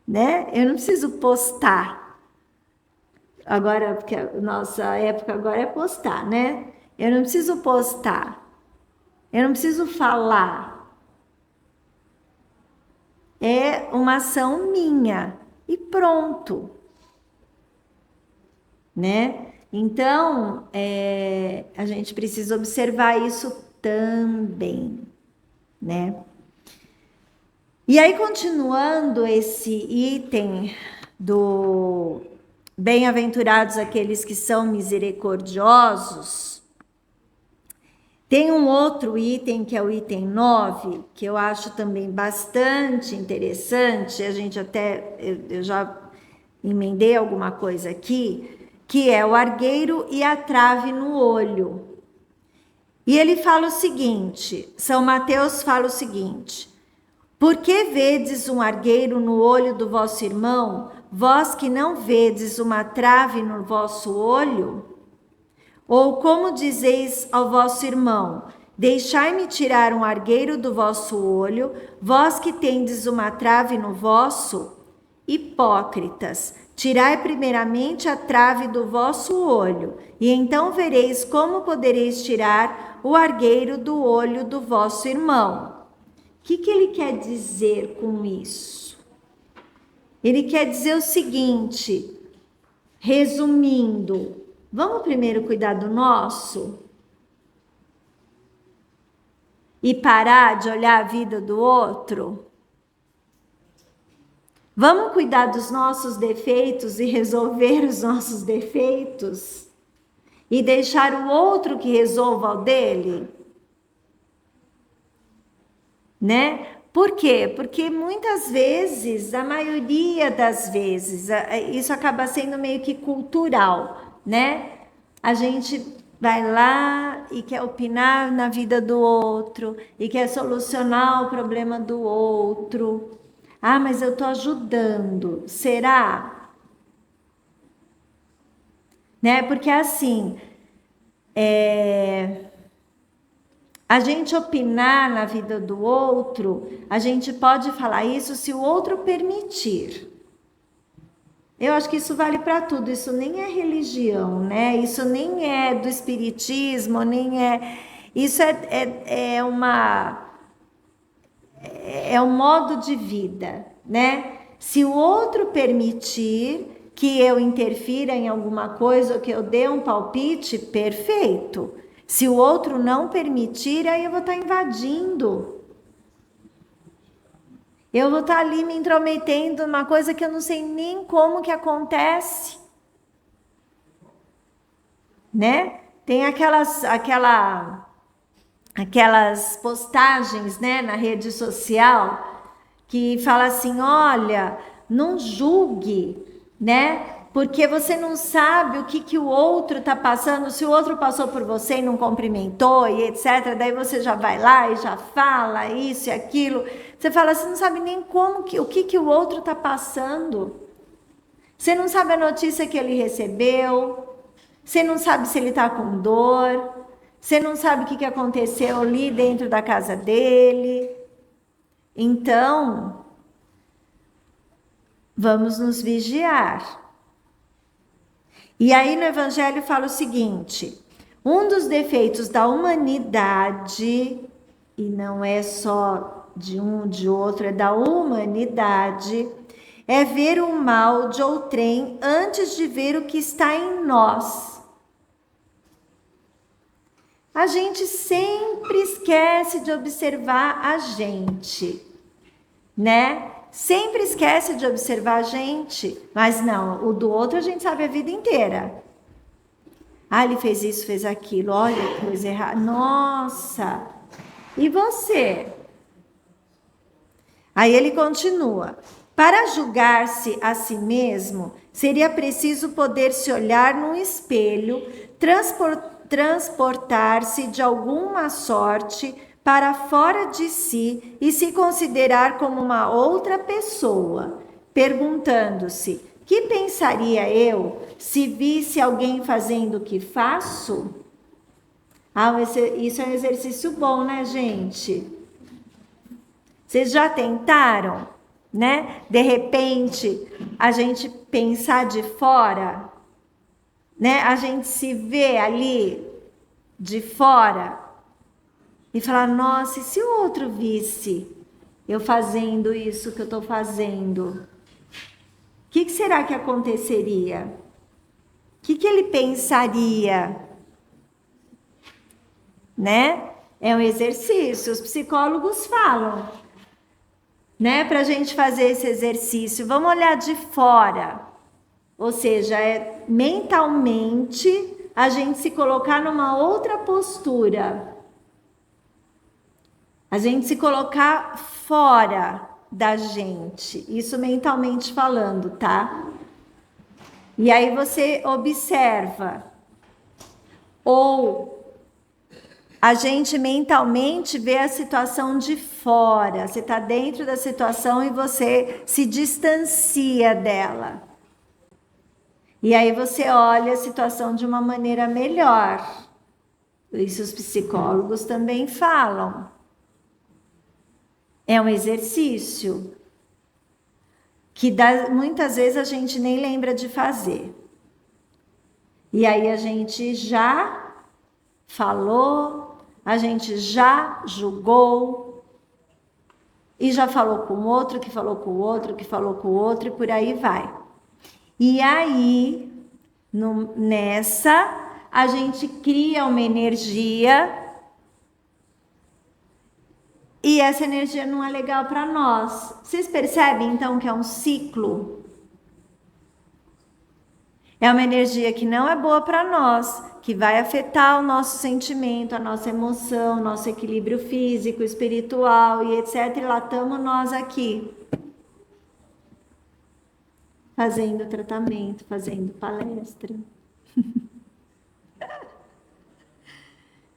Speaker 1: Né? Eu não preciso postar. Agora, porque a nossa época agora é postar, né? Eu não preciso postar. Eu não preciso falar. É uma ação minha e pronto. Né? Então, a gente precisa observar isso também, né? E aí, continuando esse item do bem-aventurados aqueles que são misericordiosos, tem um outro item, que é o item 9, que eu acho também bastante interessante, a gente até, eu já emendei alguma coisa aqui, que é o argueiro e a trave no olho. E ele fala o seguinte, São Mateus fala o seguinte: por que vedes um argueiro no olho do vosso irmão, vós que não vedes uma trave no vosso olho? Ou como dizeis ao vosso irmão: deixai-me tirar um argueiro do vosso olho, vós que tendes uma trave no vosso? Hipócritas, tirai primeiramente a trave do vosso olho, e então vereis como podereis tirar o argueiro do olho do vosso irmão. O que ele quer dizer com isso? Ele quer dizer o seguinte, resumindo, vamos primeiro cuidar do nosso? E parar de olhar a vida do outro? Vamos cuidar dos nossos defeitos e resolver os nossos defeitos? E deixar o outro que resolva o dele? Né? Por quê? Porque muitas vezes, a maioria das vezes, isso acaba sendo meio que cultural, né? A gente vai lá e quer opinar na vida do outro, e quer solucionar o problema do outro. Ah, mas eu estou ajudando, será? Né? Porque assim, a gente opinar na vida do outro, a gente pode falar isso se o outro permitir. Eu acho que isso vale para tudo, isso nem é religião, né? Isso nem é do espiritismo, nem é... Isso é um modo de vida, né? Se o outro permitir que eu interfira em alguma coisa ou que eu dê um palpite, perfeito. Se o outro não permitir, aí eu vou estar invadindo. Eu vou estar ali me intrometendo numa coisa que eu não sei nem como que acontece. Né? Tem aquelas postagens, né, na rede social que fala assim, olha, não julgue, né? Porque você não sabe o que o outro está passando, se o outro passou por você e não cumprimentou e etc. Daí você já vai lá e já fala isso e aquilo. Você fala, você não sabe nem o que o outro está passando. Você não sabe a notícia que ele recebeu. Você não sabe se ele está com dor. Você não sabe o que aconteceu ali dentro da casa dele. Então, vamos nos vigiar. E aí no Evangelho fala o seguinte, um dos defeitos da humanidade, e não é só de um, de outro, é da humanidade, é ver o mal de outrem antes de ver o que está em nós. A gente sempre esquece de observar a gente, né? Sempre esquece de observar a gente, mas não, o do outro a gente sabe a vida inteira. Ah, ele fez isso, fez aquilo, olha que coisa errada. Nossa! E você? Aí ele continua. Para julgar-se a si mesmo, seria preciso poder se olhar num espelho, transportar-se de alguma sorte para fora de si e se considerar como uma outra pessoa, perguntando-se: que pensaria eu se visse alguém fazendo o que faço? Ah, isso é um exercício bom, né, gente? Vocês já tentaram, né? De repente, a gente pensar de fora, né? A gente se vê ali de fora e falar, nossa, e se o outro visse eu fazendo isso que eu estou fazendo? O que será que aconteceria? O que ele pensaria? Né? É um exercício, os psicólogos falam, né? Para a gente fazer esse exercício, vamos olhar de fora. Ou seja, é mentalmente a gente se colocar numa outra postura. A gente se colocar fora da gente. Isso mentalmente falando, tá? E aí você observa. Ou a gente mentalmente vê a situação de fora. Você está dentro da situação e você se distancia dela. E aí você olha a situação de uma maneira melhor. Isso os psicólogos também falam. É um exercício que muitas vezes a gente nem lembra de fazer. E aí a gente já falou, a gente já julgou, e já falou com o outro, que falou com o outro, que falou com o outro, e por aí vai. E aí, nessa, a gente cria uma energia, e essa energia não é legal para nós. Vocês percebem, então, que é um ciclo? É uma energia que não é boa para nós, que vai afetar o nosso sentimento, a nossa emoção, nosso equilíbrio físico, espiritual e etc. E lá estamos nós aqui, fazendo tratamento, fazendo palestra,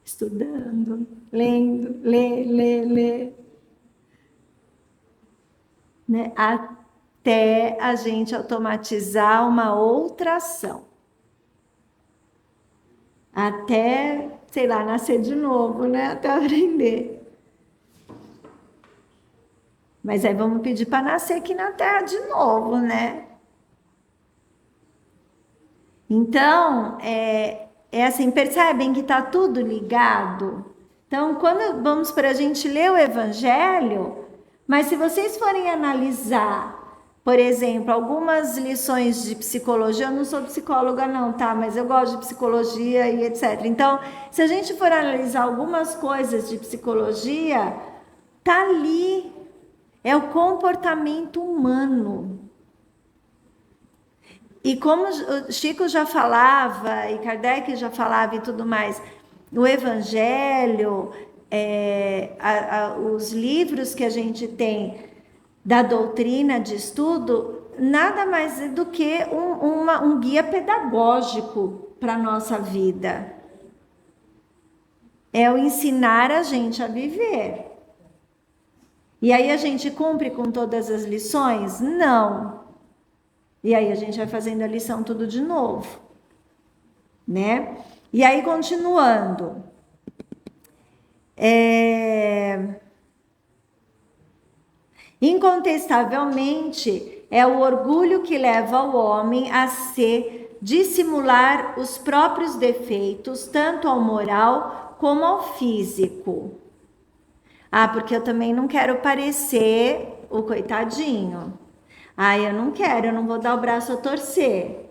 Speaker 1: estudando, lendo, lê, né? Até a gente automatizar uma outra ação. Até, sei lá, nascer de novo, né? Até aprender. Mas aí vamos pedir para nascer aqui na Terra de novo, né? Então, é assim, percebem que está tudo ligado? Então, quando vamos para a gente ler o Evangelho, mas se vocês forem analisar, por exemplo, algumas lições de psicologia, eu não sou psicóloga não, tá? Mas eu gosto de psicologia e etc. Então, se a gente for analisar algumas coisas de psicologia, tá ali, é o comportamento humano. E como o Chico já falava, e Kardec já falava e tudo mais, o Evangelho, os livros que a gente tem da doutrina de estudo, nada mais é do que um guia pedagógico para a nossa vida. É o ensinar a gente a viver. E aí a gente cumpre com todas as lições? Não. E aí a gente vai fazendo a lição tudo de novo, né? E aí, continuando. Incontestavelmente, é o orgulho que leva o homem a se dissimular os próprios defeitos, tanto ao moral como ao físico. Porque eu também não quero parecer o coitadinho. Eu não quero, eu não vou dar o braço a torcer.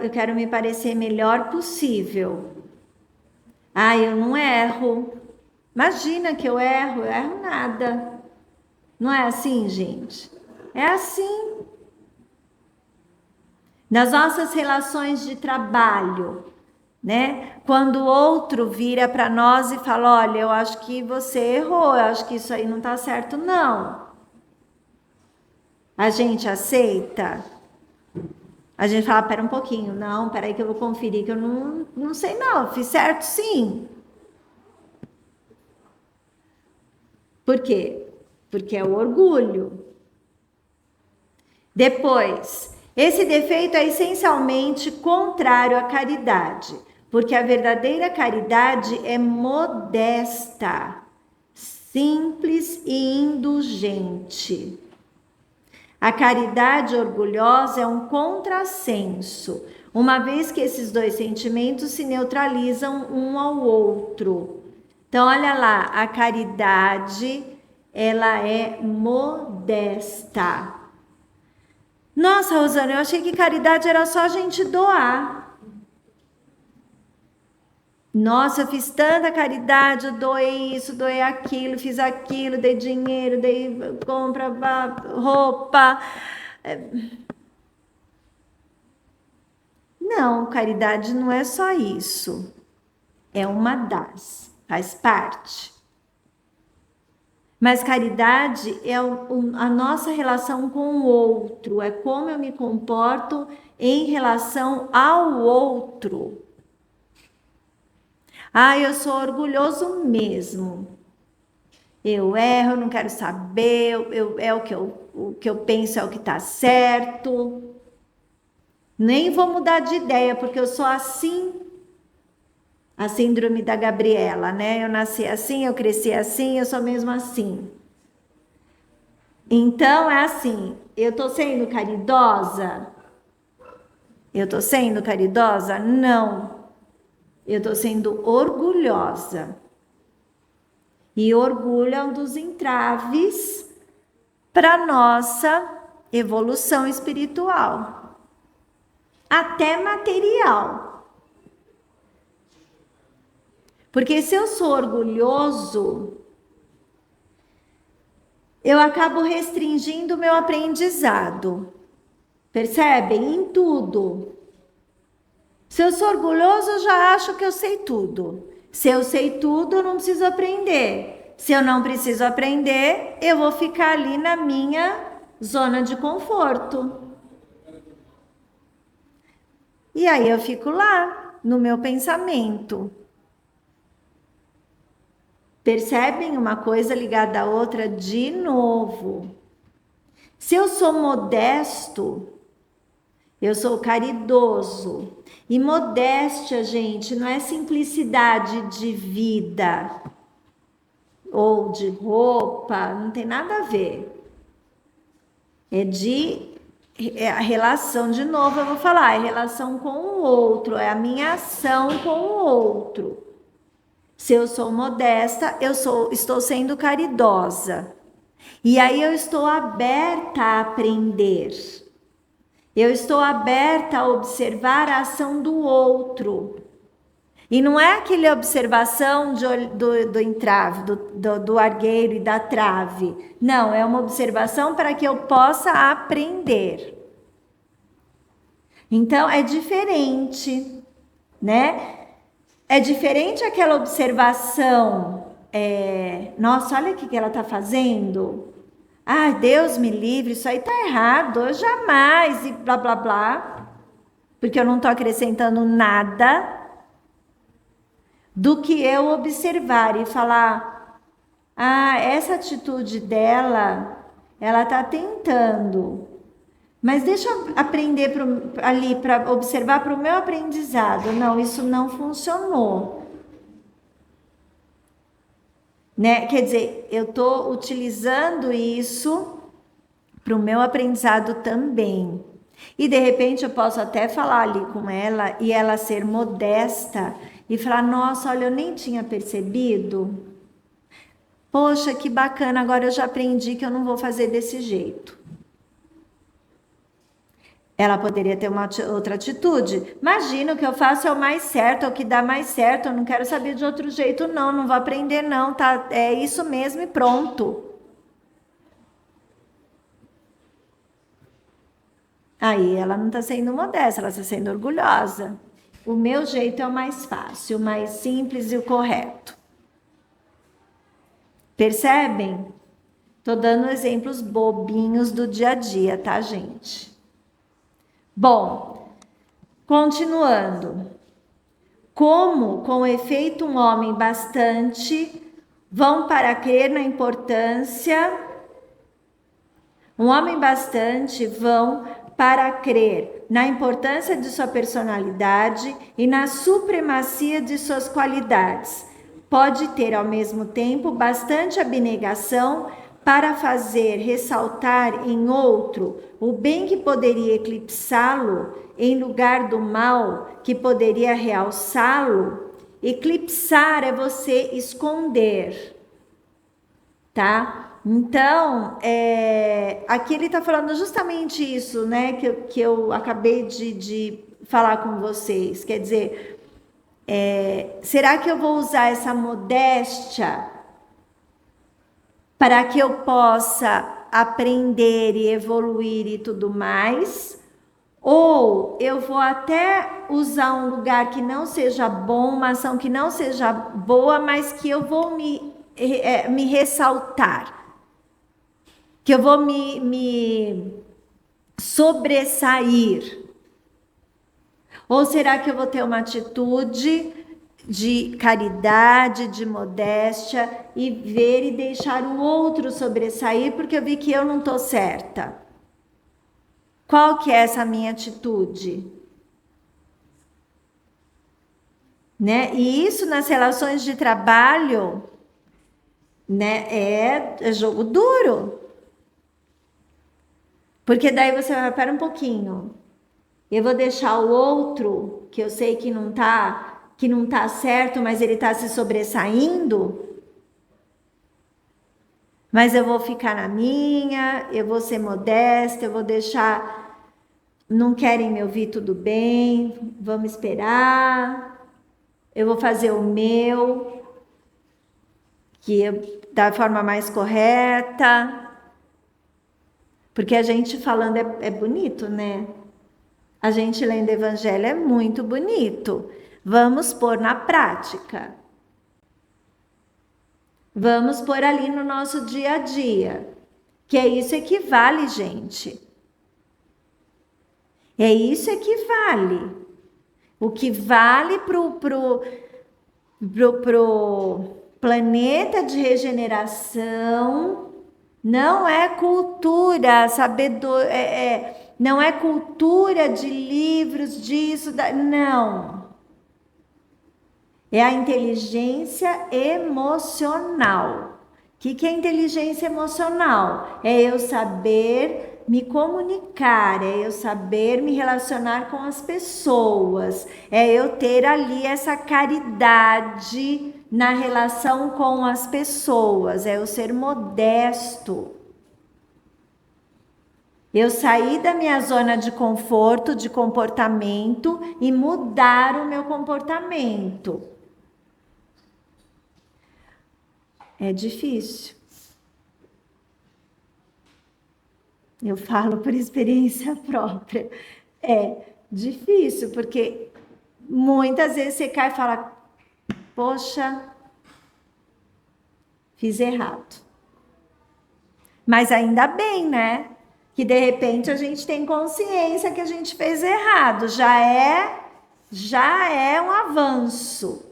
Speaker 1: Eu quero me parecer melhor possível. Eu não erro. Imagina que eu erro nada. Não é assim, gente? É assim. Nas nossas relações de trabalho, né? Quando o outro vira para nós e fala, olha, eu acho que você errou, eu acho que isso aí não está certo, não. A gente aceita? A gente fala, pera um pouquinho, não, peraí que eu vou conferir, que eu não sei não, fiz certo sim. Por quê? Porque é o orgulho. Depois, esse defeito é essencialmente contrário à caridade, porque a verdadeira caridade é modesta, simples e indulgente. A caridade orgulhosa é um contrassenso, uma vez que esses dois sentimentos se neutralizam um ao outro. Então, olha lá, a caridade, ela é modesta. Nossa, Rosana, eu achei que caridade era só a gente doar. Nossa, eu fiz tanta caridade, eu doei isso, doei aquilo, fiz aquilo, dei dinheiro, dei compra roupa. Não, caridade não é só isso. É uma das, faz parte. Mas caridade é a nossa relação com o outro, é como eu me comporto em relação ao outro. Ah, eu sou orgulhoso mesmo. Eu erro, eu não quero saber, é o que eu penso é o que está certo. Nem vou mudar de ideia, porque eu sou assim. A síndrome da Gabriela, né? Eu nasci assim, eu cresci assim, eu sou mesmo assim. Então, é assim, eu tô sendo caridosa? Eu tô sendo caridosa? Não. Eu tô sendo orgulhosa. E orgulho é um dos entraves para nossa evolução espiritual, até material. Porque se eu sou orgulhoso, eu acabo restringindo o meu aprendizado. Percebem? Em tudo. Se eu sou orgulhoso, eu já acho que eu sei tudo. Se eu sei tudo, eu não preciso aprender. Se eu não preciso aprender, eu vou ficar ali na minha zona de conforto. E aí eu fico lá, no meu pensamento. Percebem uma coisa ligada à outra de novo? Se eu sou modesto, eu sou caridoso. E modéstia, gente, não é simplicidade de vida ou de roupa, não tem nada a ver. É a relação, de novo eu vou falar, é relação com o outro, é a minha ação com o outro. Se eu sou modesta, estou sendo caridosa. E aí eu estou aberta a aprender. Eu estou aberta a observar a ação do outro. E não é aquela observação do entrave, do argueiro e da trave. Não, é uma observação para que eu possa aprender. Então, é diferente, né? É diferente aquela observação. Nossa, olha o que ela está fazendo. Ah, Deus me livre, isso aí está errado. Eu jamais, e blá, blá, blá. Porque eu não estou acrescentando nada. Do que eu observar e falar, ah, essa atitude dela, ela está tentando, mas deixa eu aprender ali para observar para o meu aprendizado. Não, isso não funcionou. Né? Quer dizer, eu estou utilizando isso para o meu aprendizado também. E de repente eu posso até falar ali com ela e ela ser modesta e falar, nossa, olha, eu nem tinha percebido. Poxa, que bacana, agora eu já aprendi que eu não vou fazer desse jeito. Ela poderia ter uma outra atitude. Imagina, o que eu faço é o mais certo, é o que dá mais certo, eu não quero saber de outro jeito, não vou aprender não, tá? É isso mesmo e pronto. Aí ela não está sendo modesta, ela está sendo orgulhosa. O meu jeito é o mais fácil, o mais simples e o correto. Percebem? Tô dando exemplos bobinhos do dia a dia, tá, gente? Bom, continuando. Como, com efeito, um homem bastante vão para crer na importância. Um homem bastante vão para crer na importância de sua personalidade e na supremacia de suas qualidades. Pode ter, ao mesmo tempo, bastante abnegação para fazer ressaltar em outro o bem que poderia eclipsá-lo em lugar do mal que poderia realçá-lo. Eclipsar é você esconder, tá? Então, aqui ele está falando justamente isso, né? Que eu acabei de falar com vocês. Quer dizer, será que eu vou usar essa modéstia para que eu possa aprender e evoluir e tudo mais? Ou eu vou até usar um lugar que não seja bom, uma ação que não seja boa, mas que eu vou me ressaltar, que eu vou me sobressair. Ou será que eu vou ter uma atitude de caridade, de modéstia e ver e deixar o outro sobressair porque eu vi que eu não estou certa? Qual que é essa minha atitude? Né? E isso nas relações de trabalho, né, é jogo duro. Porque daí você vai, pera um pouquinho. Eu vou deixar o outro, que eu sei que não tá certo, mas ele tá se sobressaindo. Mas eu vou ficar na minha, eu vou ser modesta, eu vou deixar, não querem me ouvir, tudo bem, vamos esperar. Eu vou fazer o meu, que da forma mais correta. Porque a gente falando é bonito, né? A gente lendo Evangelho é muito bonito. Vamos pôr na prática. Vamos pôr ali no nosso dia a dia. Que é isso que vale, gente. É isso que vale. O que vale pro planeta de regeneração não é cultura, não é cultura de livros, disso, não. É a inteligência emocional. O que é inteligência emocional? É eu saber me comunicar, é eu saber me relacionar com as pessoas, é eu ter ali essa caridade na relação com as pessoas, é eu ser modesto. Eu sair da minha zona de conforto, de comportamento e mudar o meu comportamento. É difícil. Eu falo por experiência própria. É difícil, porque muitas vezes você cai e fala, poxa, fiz errado. Mas ainda bem, né? Que de repente a gente tem consciência que a gente fez errado. Já é um avanço.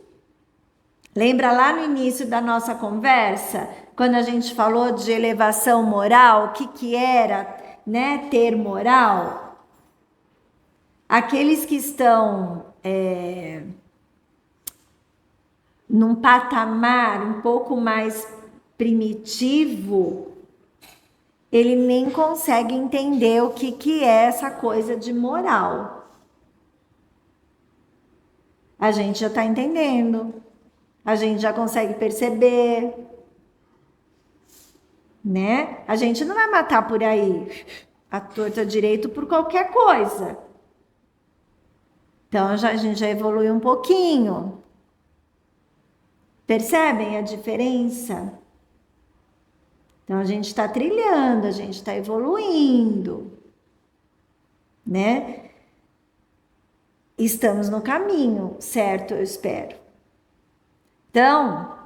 Speaker 1: Lembra lá no início da nossa conversa, quando a gente falou de elevação moral, o que era, né, ter moral? Aqueles que estão num patamar um pouco mais primitivo, ele nem consegue entender o que é essa coisa de moral. A gente já está entendendo, a gente já consegue perceber, né? A gente não vai matar por aí a torta direito por qualquer coisa. Então a gente já evoluiu um pouquinho. Percebem a diferença? Então a gente está trilhando, a gente está evoluindo, né? Estamos no caminho, certo? Eu espero. Então,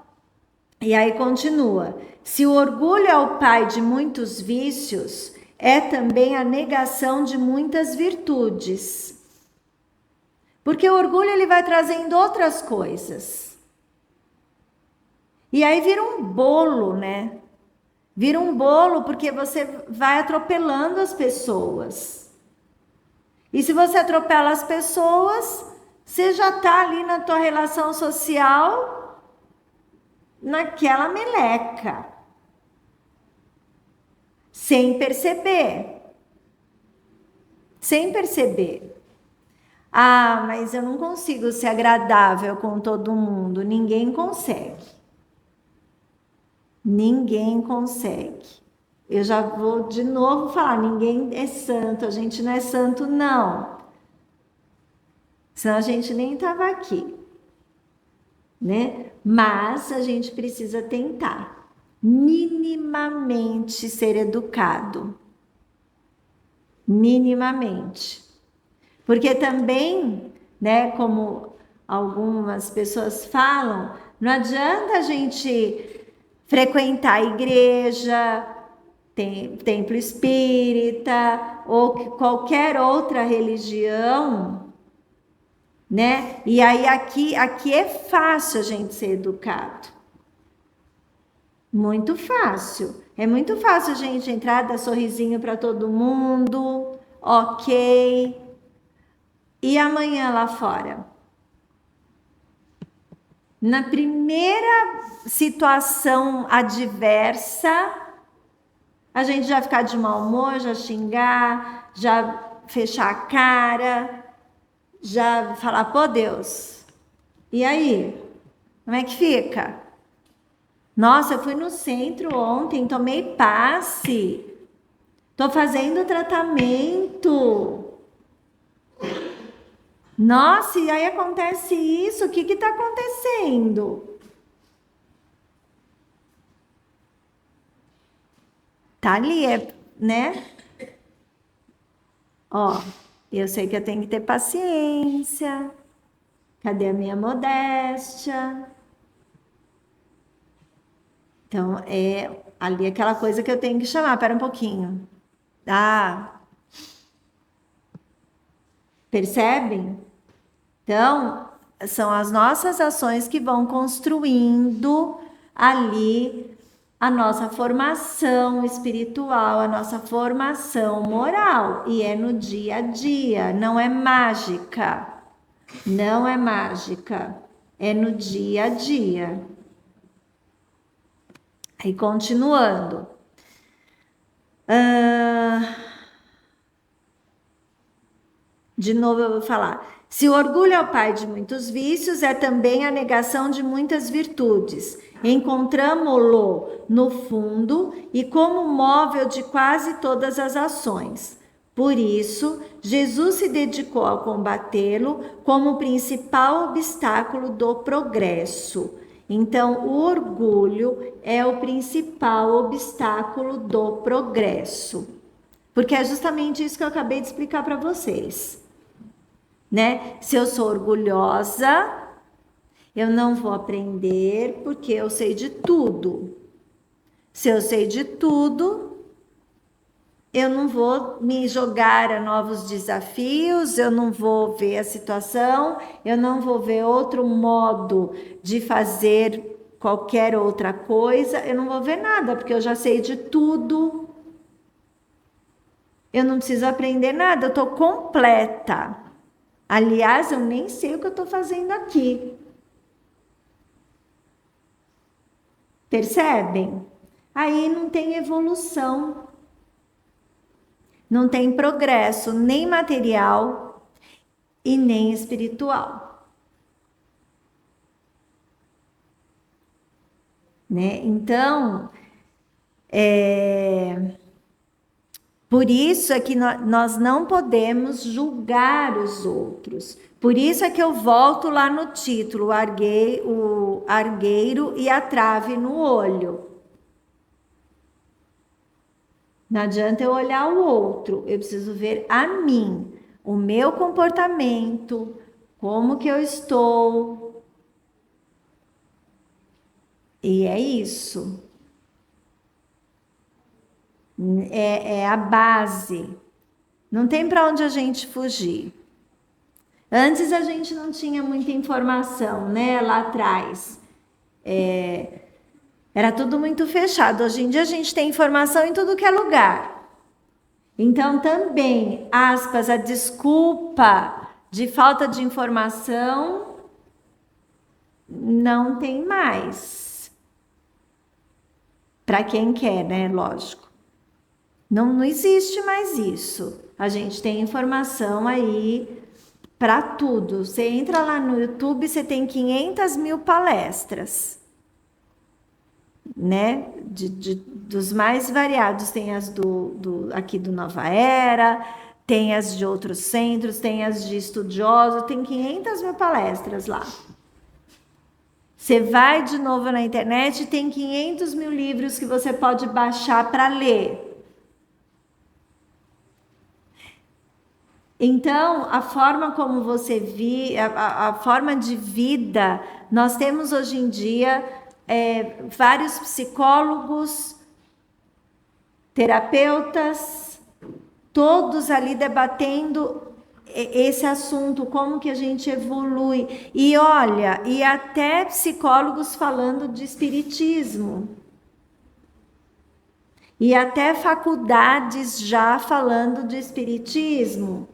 Speaker 1: e aí continua. Se o orgulho é o pai de muitos vícios, é também a negação de muitas virtudes. Porque o orgulho ele vai trazendo outras coisas. E aí vira um bolo, né? Vira um bolo porque você vai atropelando as pessoas. E se você atropela as pessoas, você já está ali na tua relação social, naquela meleca. Sem perceber. Sem perceber. Ah, mas eu não consigo ser agradável com todo mundo. Ninguém consegue. Ninguém consegue. Eu já vou de novo falar, ninguém é santo, a gente não é santo, não. Senão a gente nem estava aqui, né? Mas a gente precisa tentar minimamente ser educado. Minimamente. Porque também, né, como algumas pessoas falam, não adianta a gente frequentar a igreja, templo espírita ou qualquer outra religião, né? E aí aqui é fácil a gente ser educado. Muito fácil. É muito fácil a gente entrar, dar sorrisinho para todo mundo, ok. E amanhã lá fora? Na primeira situação adversa, a gente já ficar de mau humor, já xingar, já fechar a cara, já falar, pô, Deus, e aí? Como é que fica? Nossa, eu fui no centro ontem, tomei passe, tô fazendo tratamento. Nossa, e aí acontece isso, o que está acontecendo? Tá ali, né? Ó, eu sei que eu tenho que ter paciência. Cadê a minha modéstia? Então, é ali aquela coisa que eu tenho que chamar. Pera um pouquinho. Ah, percebem? Então, são as nossas ações que vão construindo ali a nossa formação espiritual, a nossa formação moral. E é no dia a dia, não é mágica. Não é mágica. É no dia a dia. Aí, continuando. De novo eu vou falar. Se o orgulho é o pai de muitos vícios, é também a negação de muitas virtudes. Encontramo-lo no fundo e como móvel de quase todas as ações. Por isso, Jesus se dedicou a combatê-lo como principal obstáculo do progresso. Então, o orgulho é o principal obstáculo do progresso. Porque é justamente isso que eu acabei de explicar para vocês. Né? Se eu sou orgulhosa, eu não vou aprender porque eu sei de tudo. Se eu sei de tudo, eu não vou me jogar a novos desafios, eu não vou ver a situação, eu não vou ver outro modo de fazer qualquer outra coisa, eu não vou ver nada, porque eu já sei de tudo. Eu não preciso aprender nada, eu estou completa. Aliás, eu nem sei o que eu estou fazendo aqui. Percebem? Aí não tem evolução, não tem progresso, nem material e nem espiritual. Né? Então, por isso é que nós não podemos julgar os outros. Por isso é que eu volto lá no título, o argueiro e a trave no olho. Não adianta eu olhar o outro, eu preciso ver a mim, o meu comportamento, como que eu estou. E é isso. É a base. Não tem para onde a gente fugir. Antes a gente não tinha muita informação, né? Lá atrás. Era tudo muito fechado. Hoje em dia a gente tem informação em tudo que é lugar. Então também, aspas, a desculpa de falta de informação não tem mais. Para quem quer, né? Lógico. Não existe mais isso. A gente tem informação aí para tudo. Você entra lá no YouTube, você tem 500 mil palestras, né? Dos mais variados. Tem as aqui do Nova Era, tem as de outros centros, tem as de estudiosos, tem 500 mil palestras lá. Você vai de novo na internet, tem 500 mil livros que você pode baixar para ler. Então, a forma como você vive, a forma de vida, nós temos hoje em dia vários psicólogos, terapeutas, todos ali debatendo esse assunto, como que a gente evolui. E olha, e até psicólogos falando de espiritismo. E até faculdades já falando de espiritismo.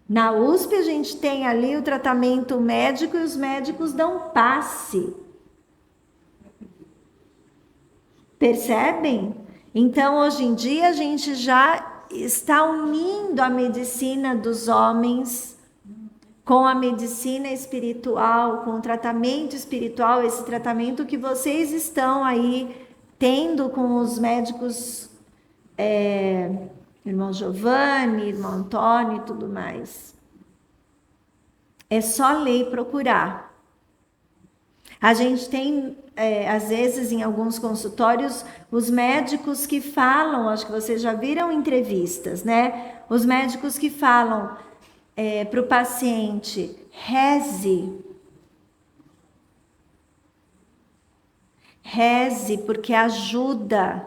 Speaker 1: Na USP a gente tem ali o tratamento médico e os médicos dão passe. Percebem? Então, hoje em dia, a gente já está unindo a medicina dos homens com a medicina espiritual, com o tratamento espiritual, esse tratamento que vocês estão aí tendo com os médicos, irmão Giovanni, irmão Antônio e tudo mais. É só ler e procurar. A gente tem, às vezes, em alguns consultórios, os médicos que falam, acho que vocês já viram entrevistas, né? Os médicos que falam para o paciente, reze. Reze, porque ajuda.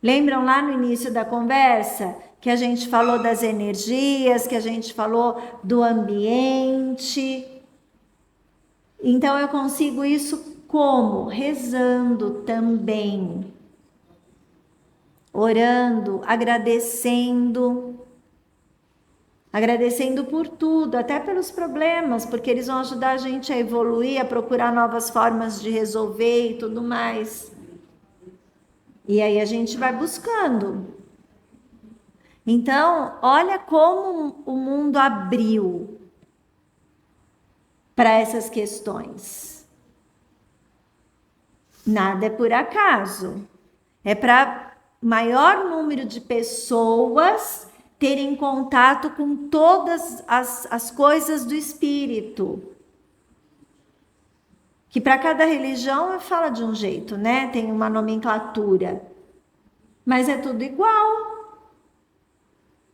Speaker 1: Lembram lá no início da conversa que a gente falou das energias, que a gente falou do ambiente? Então eu consigo isso como? Rezando também. Orando, agradecendo. Agradecendo por tudo, até pelos problemas, porque eles vão ajudar a gente a evoluir, a procurar novas formas de resolver e tudo mais. E aí a gente vai buscando. Então, olha como o mundo abriu para essas questões. Nada é por acaso. É para maior número de pessoas terem contato com todas as coisas do espírito. Que para cada religião fala de um jeito, né? Tem uma nomenclatura. Mas é tudo igual.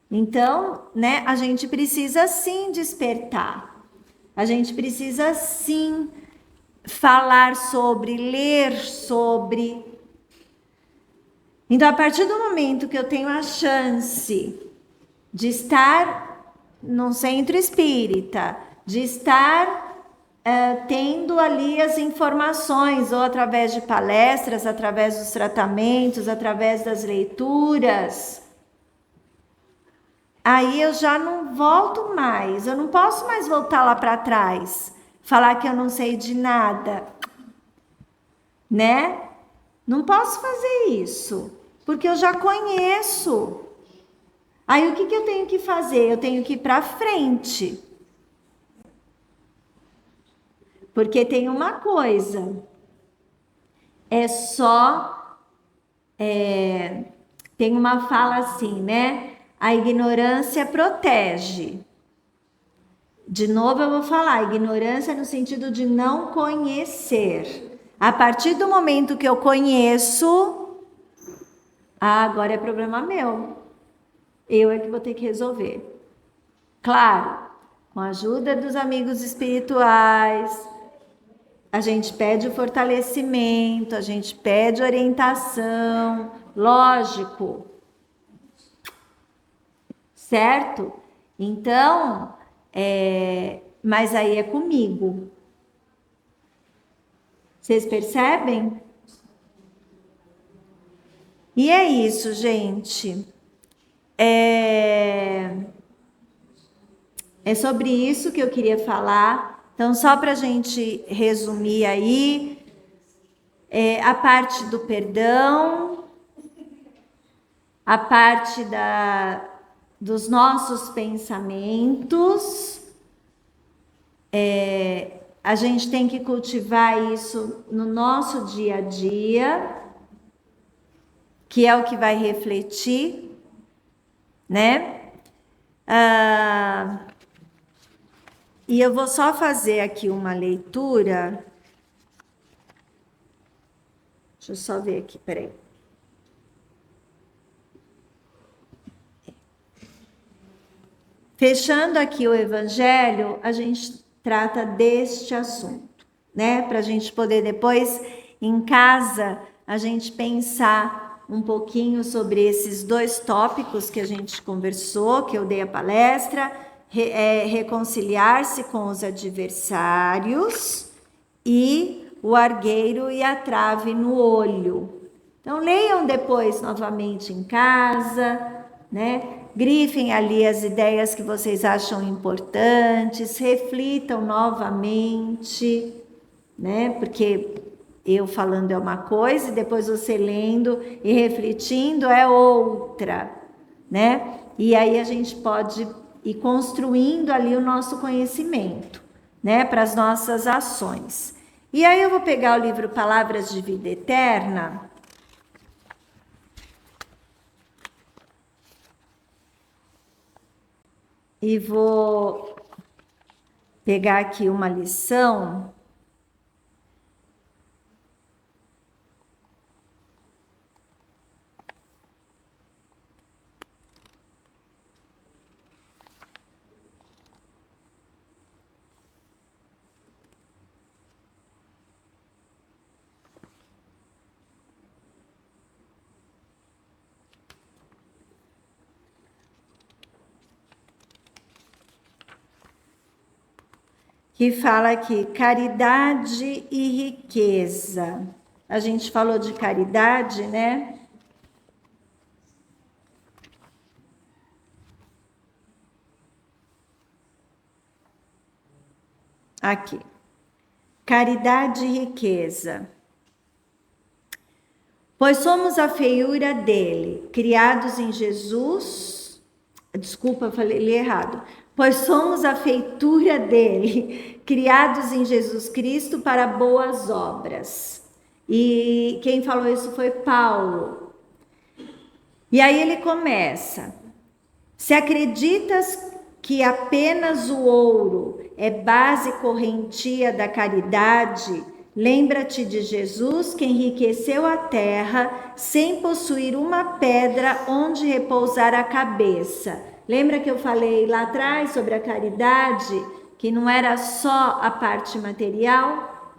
Speaker 1: Então, né, a gente precisa sim despertar. A gente precisa sim falar sobre, ler sobre. Então, a partir do momento que eu tenho a chance de estar num centro espírita, de estar tendo ali as informações, ou através de palestras, através dos tratamentos, através das leituras, aí eu já não volto mais, eu não posso mais voltar lá para trás, falar que eu não sei de nada, né? Não posso fazer isso, porque eu já conheço. Aí o que eu tenho que fazer? Eu tenho que ir para frente. Porque tem uma coisa, tem uma fala assim, né? A ignorância protege. De novo eu vou falar, ignorância no sentido de não conhecer. A partir do momento que eu conheço, agora é problema meu. Eu é que vou ter que resolver. Claro, com a ajuda dos amigos espirituais, a gente pede o fortalecimento, a gente pede orientação, lógico. Certo? Então, mas aí é comigo. Vocês percebem? E é isso, gente. É sobre isso que eu queria falar. Então, só para a gente resumir aí, a parte do perdão, a parte dos nossos pensamentos, a gente tem que cultivar isso no nosso dia a dia, que é o que vai refletir, né? E eu vou só fazer aqui uma leitura. Deixa eu só ver aqui, peraí. fechando aqui o Evangelho, a gente trata deste assunto, né? Para a gente poder depois, em casa, a gente pensar um pouquinho sobre esses dois tópicos que a gente conversou, que eu dei a palestra, reconciliar-se com os adversários e o argueiro e a trave no olho. Então, leiam depois novamente em casa, né? Grifem ali as ideias que vocês acham importantes, reflitam novamente, né? Porque eu falando é uma coisa e depois você lendo e refletindo é outra, né? E aí a gente pode ir construindo ali o nosso conhecimento, né? Para as nossas ações. E aí eu vou pegar o livro Palavras de Vida Eterna. E vou pegar aqui uma lição. Que fala aqui, caridade e riqueza. A gente falou de caridade, né? Aqui. Caridade e riqueza. Pois somos a feiura dele, criados em Jesus. Desculpa, li errado. Pois somos a feitura dele, criados em Jesus Cristo para boas obras. E quem falou isso foi Paulo. E aí ele começa: se acreditas que apenas o ouro é base correntia da caridade, lembra-te de Jesus que enriqueceu a terra sem possuir uma pedra onde repousar a cabeça. Lembra que eu falei lá atrás sobre a caridade, que não era só a parte material?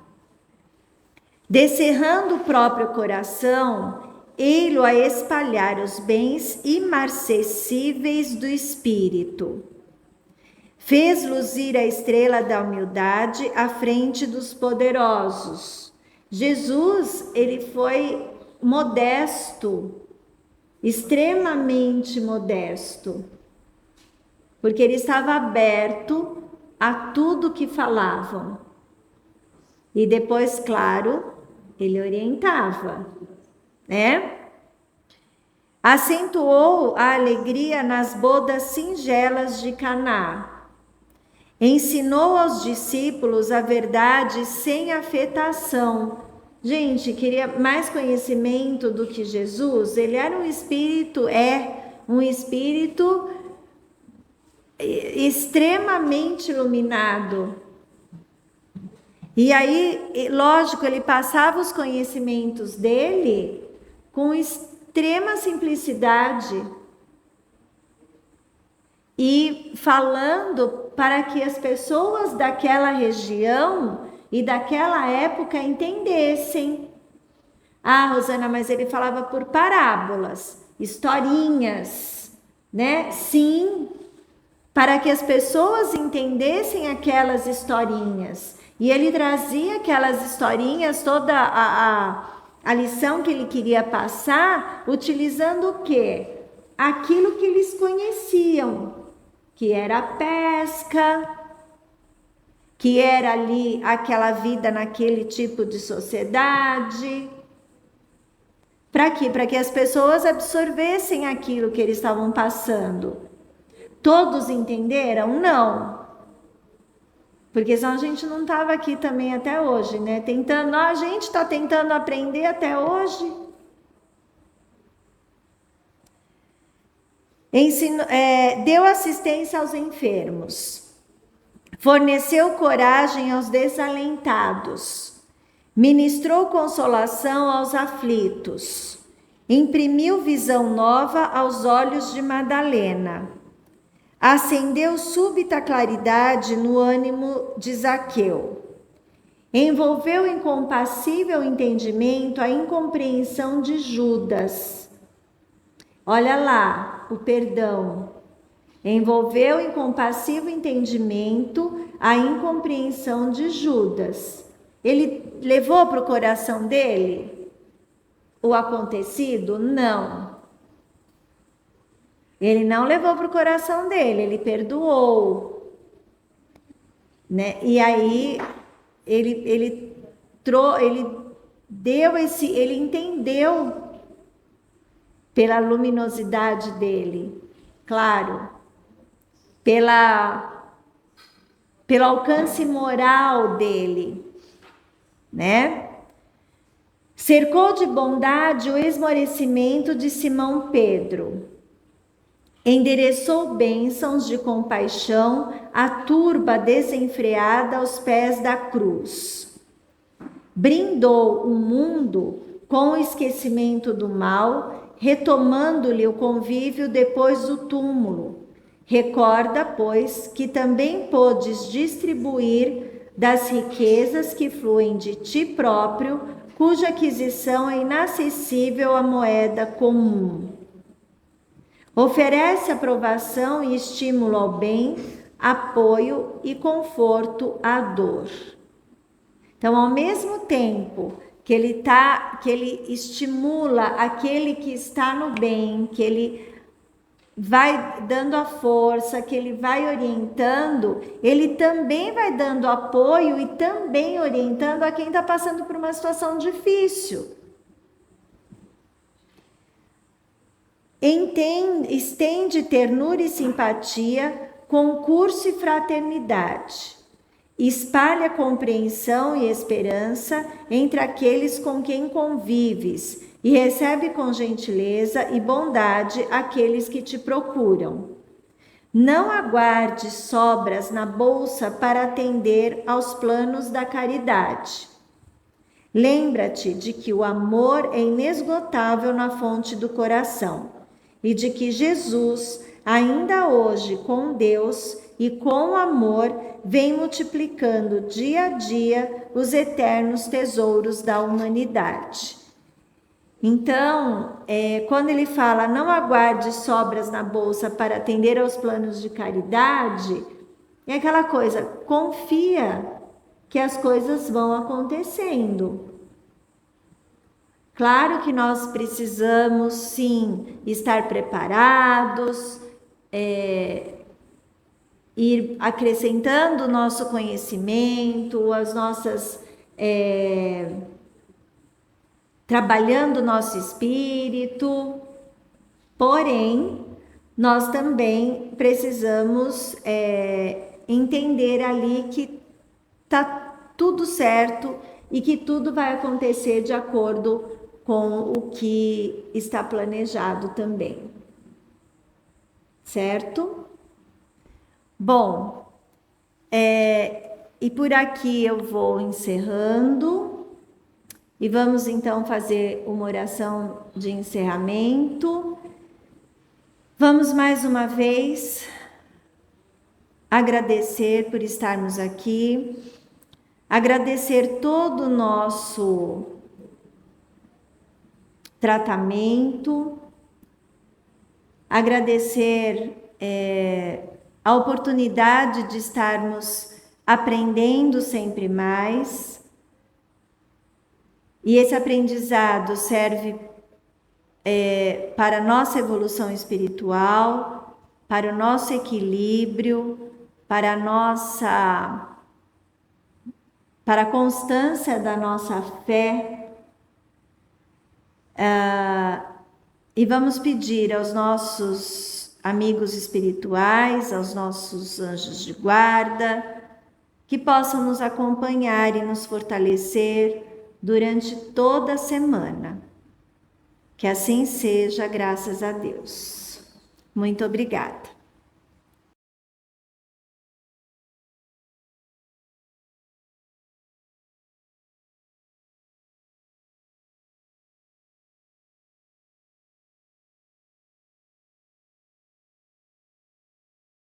Speaker 1: Descerrando o próprio coração, ei-lo a espalhar os bens imarcessíveis do Espírito. Fez luzir a estrela da humildade à frente dos poderosos. Jesus, ele foi modesto, extremamente modesto, porque ele estava aberto a tudo que falavam. E depois, claro, ele orientava, né? Acentuou a alegria nas bodas singelas de Caná. Ensinou aos discípulos a verdade sem afetação. Gente, queria mais conhecimento do que Jesus? Ele era um espírito extremamente iluminado. E aí, lógico, ele passava os conhecimentos dele com extrema simplicidade e falando para que as pessoas daquela região e daquela época entendessem. Ah, Rosana, mas ele falava por parábolas, historinhas, né? Sim, para que as pessoas entendessem aquelas historinhas. E ele trazia aquelas historinhas, toda a lição que ele queria passar, utilizando o quê? Aquilo que eles conheciam, que era a pesca, que era ali aquela vida naquele tipo de sociedade. Para quê? Para que as pessoas absorvessem aquilo que eles estavam passando. Todos entenderam? Não. Porque senão a gente não estava aqui também até hoje, né? A gente está tentando aprender até hoje. Deu assistência aos enfermos. Forneceu coragem aos desalentados. Ministrou consolação aos aflitos. Imprimiu visão nova aos olhos de Madalena. acendeu súbita claridade no ânimo de Zaqueu. Envolveu em compassível entendimento a incompreensão de Judas. Olha lá, o perdão. Envolveu em compassivo entendimento a incompreensão de Judas. Ele levou para o coração dele o acontecido? Não. Ele não levou para o coração dele, ele perdoou. Né? E aí ele entendeu pela luminosidade dele, claro, pelo alcance moral dele, né? Cercou de bondade o esmorecimento de Simão Pedro. Endereçou bênçãos de compaixão à turba desenfreada aos pés da cruz. Brindou o mundo com o esquecimento do mal, retomando-lhe o convívio depois do túmulo. Recorda, pois, que também podes distribuir das riquezas que fluem de ti próprio, cuja aquisição é inacessível à moeda comum. Oferece aprovação e estímulo ao bem, apoio e conforto à dor. Então, ao mesmo tempo que ele estimula aquele que está no bem, que ele vai dando a força, que ele vai orientando, ele também vai dando apoio e também orientando a quem está passando por uma situação difícil. Estende ternura e simpatia, concurso e fraternidade. Espalha compreensão e esperança entre aqueles com quem convives e recebe com gentileza e bondade aqueles que te procuram. Não aguarde sobras na bolsa para atender aos planos da caridade. Lembra-te de que o amor é inesgotável na fonte do coração e de que Jesus, ainda hoje com Deus e com amor, vem multiplicando dia a dia os eternos tesouros da humanidade. Então, quando ele fala, não aguarde sobras na bolsa para atender aos planos de caridade, é aquela coisa, confia que as coisas vão acontecendo. Claro que nós precisamos, sim, estar preparados, ir acrescentando o nosso conhecimento, as nossas... trabalhando o nosso espírito, porém, nós também precisamos entender ali que está tudo certo e que tudo vai acontecer de acordo com o que está planejado também. Certo? Bom, e por aqui eu vou encerrando e vamos então fazer uma oração de encerramento. Vamos mais uma vez agradecer por estarmos aqui, agradecer todo o nosso tratamento, agradecer a oportunidade de estarmos aprendendo sempre mais. E esse aprendizado serve para a nossa evolução espiritual, para o nosso equilíbrio, para a constância da nossa fé. E vamos pedir aos nossos amigos espirituais, aos nossos anjos de guarda, que possam nos acompanhar e nos fortalecer durante toda a semana. Que assim seja, graças a Deus. Muito obrigada.